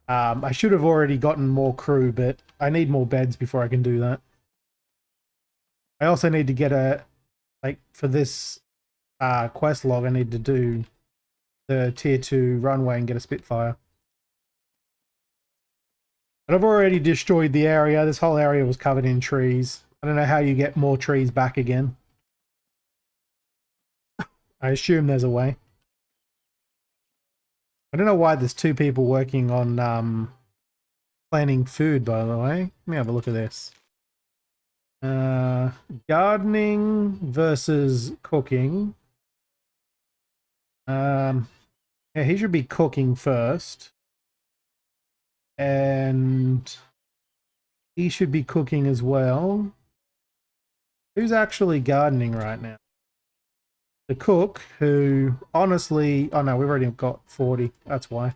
A: I should have already gotten more crew, but I need more beds before I can do that. I also need to get for this quest log, I need to do the tier 2 runway and get a Spitfire. But I've already destroyed the area. This whole area was covered in trees. I don't know how you get more trees back again. I assume there's a way. I don't know why there's 2 people working on planning food, by the way. Let me have a look at this. Gardening versus cooking. Yeah, he should be cooking first. And he should be cooking as well. Who's actually gardening right now? The cook, who honestly... Oh no, we've already got 40. That's why.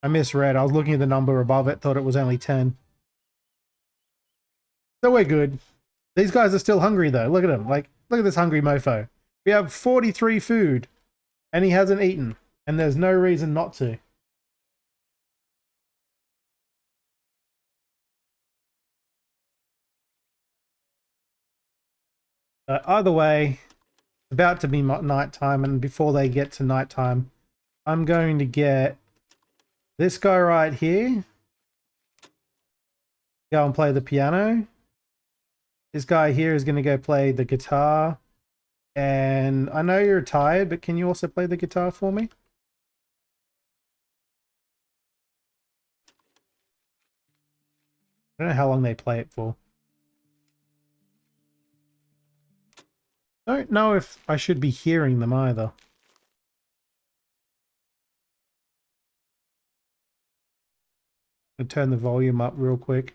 A: I misread. I was looking at the number above it, thought it was only 10. So we're good. These guys are still hungry though. Look at him. Like, look at this hungry mofo. We have 43 food, and he hasn't eaten. And there's no reason not to. Either way, about to be nighttime, and before they get to nighttime, I'm going to get this guy right here. Go and play the piano. This guy here is going to go play the guitar. And I know you're tired, but can you also play the guitar for me? I don't know how long they play it for. I don't know if I should be hearing them either. I'll turn the volume up real quick.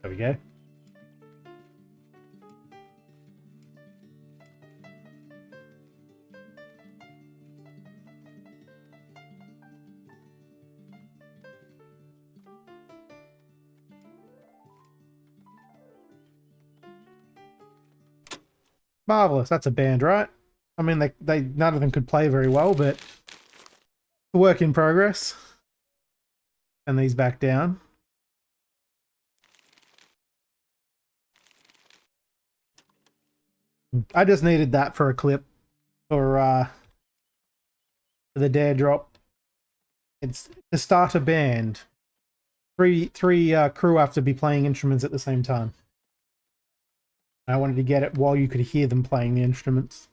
A: There we go. Marvelous. That's a band, right? I mean, they none of them could play very well, but a work in progress. And these back down. I just needed that for a clip for the dare drop. It's to start a band. Three crew have to be playing instruments at the same time. I wanted to get it while you could hear them playing the instruments.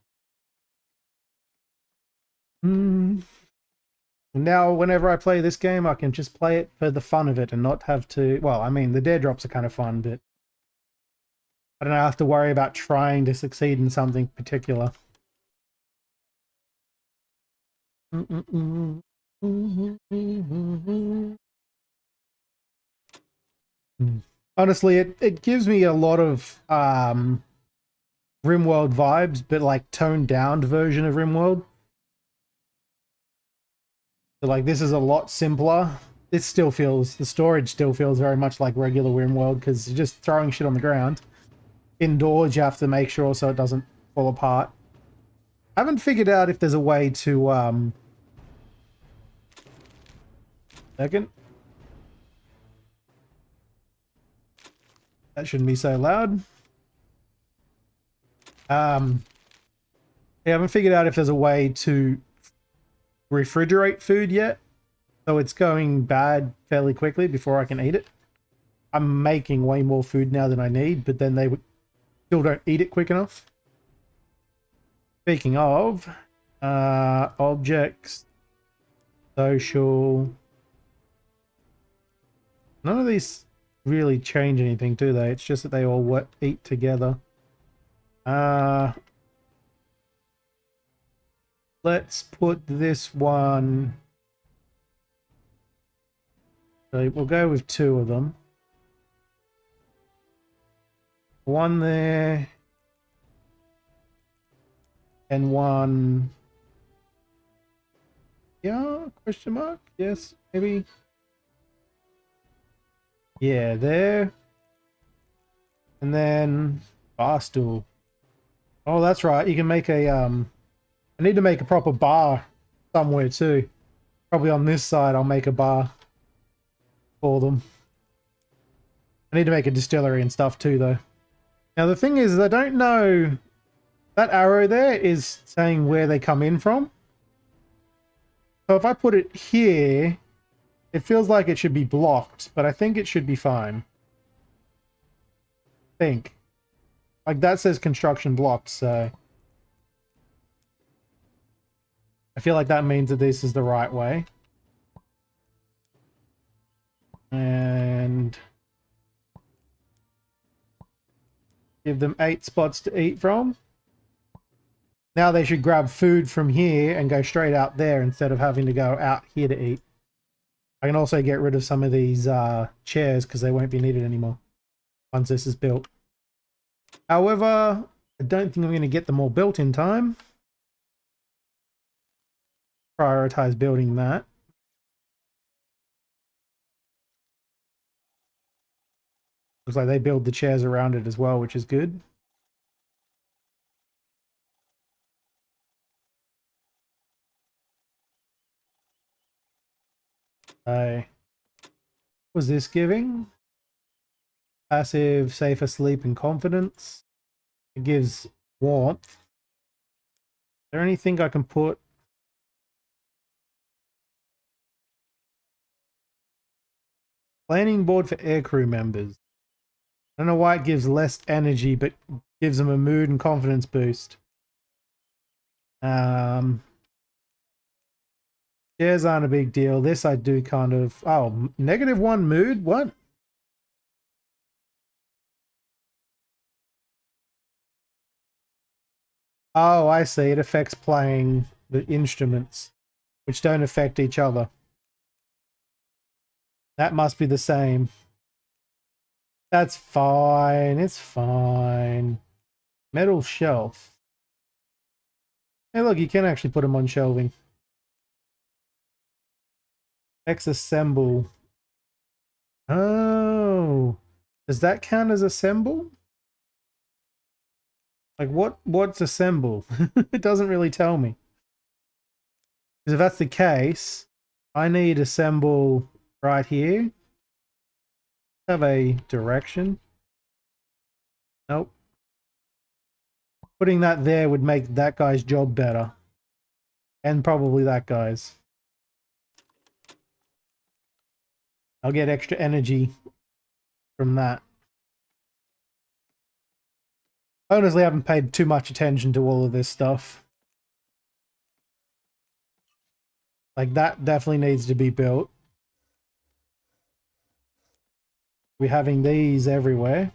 A: Now, whenever I play this game, I can just play it for the fun of it and not have to... Well, I mean, the dare drops are kind of fun, but I don't have to worry about trying to succeed in something particular. Honestly, it gives me a lot of RimWorld vibes, but like toned down version of RimWorld. So like this is a lot simpler. This still feels, the storage still feels very much like regular RimWorld because you're just throwing shit on the ground. Indoors you have to make sure so it doesn't fall apart. I haven't figured out if there's a way to second. That shouldn't be so loud. Yeah, I haven't figured out if there's a way to refrigerate food yet, so it's going bad fairly quickly before I can eat it. I'm making way more food now than I need, but then they still don't eat it quick enough. Speaking of, objects, social. None of these really change anything, do they? It's just that they all eat together. Let's put this one. So we'll go with 2 of them. One there. And one. Yeah, question mark? Yes, maybe. Yeah, there. And then bar stool. Oh, that's right. You can make a I need to make a proper bar somewhere too. Probably on this side I'll make a bar for them. I need to make a distillery and stuff too though. Now the thing is I don't know, that arrow there is saying where they come in from. So if I put it here, it feels like it should be blocked, but I think it should be fine. I think. Like that says construction blocked, so I feel like that means that this is the right way. And give them 8 spots to eat from. Now they should grab food from here and go straight out there instead of having to go out here to eat. I can also get rid of some of these chairs because they won't be needed anymore once this is built. However, I don't think I'm going to get them all built in time. Prioritize building that. Looks like they build the chairs around it as well, which is good. What was this giving? Passive, safer sleep and confidence. It gives warmth. Is there anything I can put? Planning board for aircrew members. I don't know why it gives less energy, but gives them a mood and confidence boost. Shares aren't a big deal. This I do kind of... Oh, -1 mood? What? Oh, I see. It affects playing the instruments, which don't affect each other. That must be the same. That's fine. It's fine. Metal shelf. Hey, look, you can actually put them on shelving. X-assemble. Oh. Does that count as assemble? Like, what's assemble? It doesn't really tell me. Because if that's the case, I need assemble right here. Have a direction. Nope. Putting that there would make that guy's job better. And probably that guy's. I'll get extra energy from that. Honestly, I haven't paid too much attention to all of this stuff. Like, that definitely needs to be built. We're having these everywhere.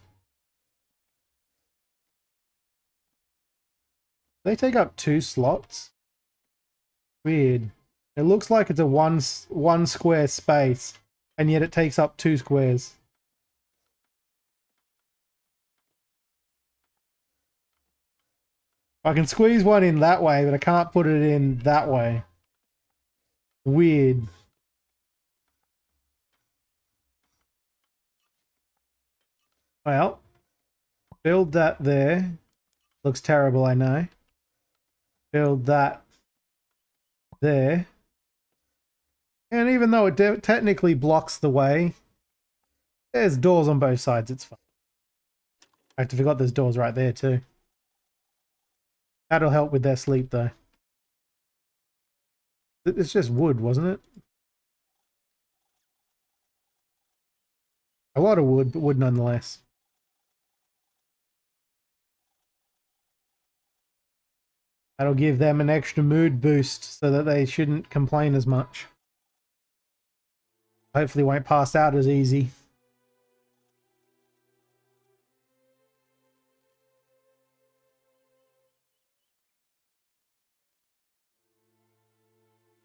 A: They take up 2 slots. Weird. It looks like it's a one square space, and yet it takes up 2 squares. I can squeeze one in that way, but I can't put it in that way. Weird. Well, build that there. Looks terrible, I know. Build that there. And even though it technically blocks the way, there's doors on both sides. It's fine. I have to forgot there's doors right there too. That'll help with their sleep though. It's just wood, wasn't it? A lot of wood, but wood nonetheless. That'll give them an extra mood boost so that they shouldn't complain as much. Hopefully won't pass out as easy.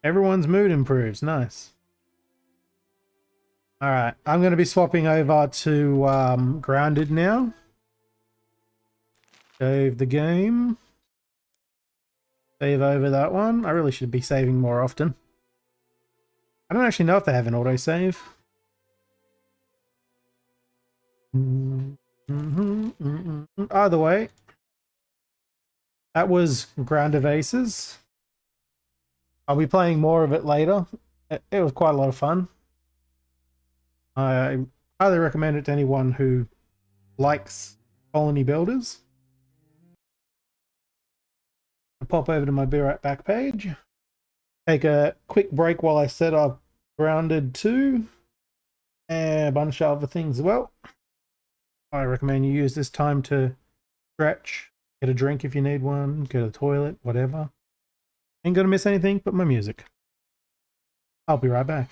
A: Everyone's mood improves. Nice. All right, I'm going to be swapping over to Grounded now. Save the game. Save over that one. I really should be saving more often. I don't actually know if they have an autosave. Either way, that was Ground of Aces. I'll be playing more of it later. It was quite a lot of fun. I highly recommend it to anyone who likes colony builders. I'll pop over to my Be Right Back page. Take a quick break while I set up Grounded 2 and a bunch of other things as well. I recommend you use this time to stretch, get a drink if you need one, go to the toilet, whatever. Ain't gonna miss anything but my music. I'll be right back.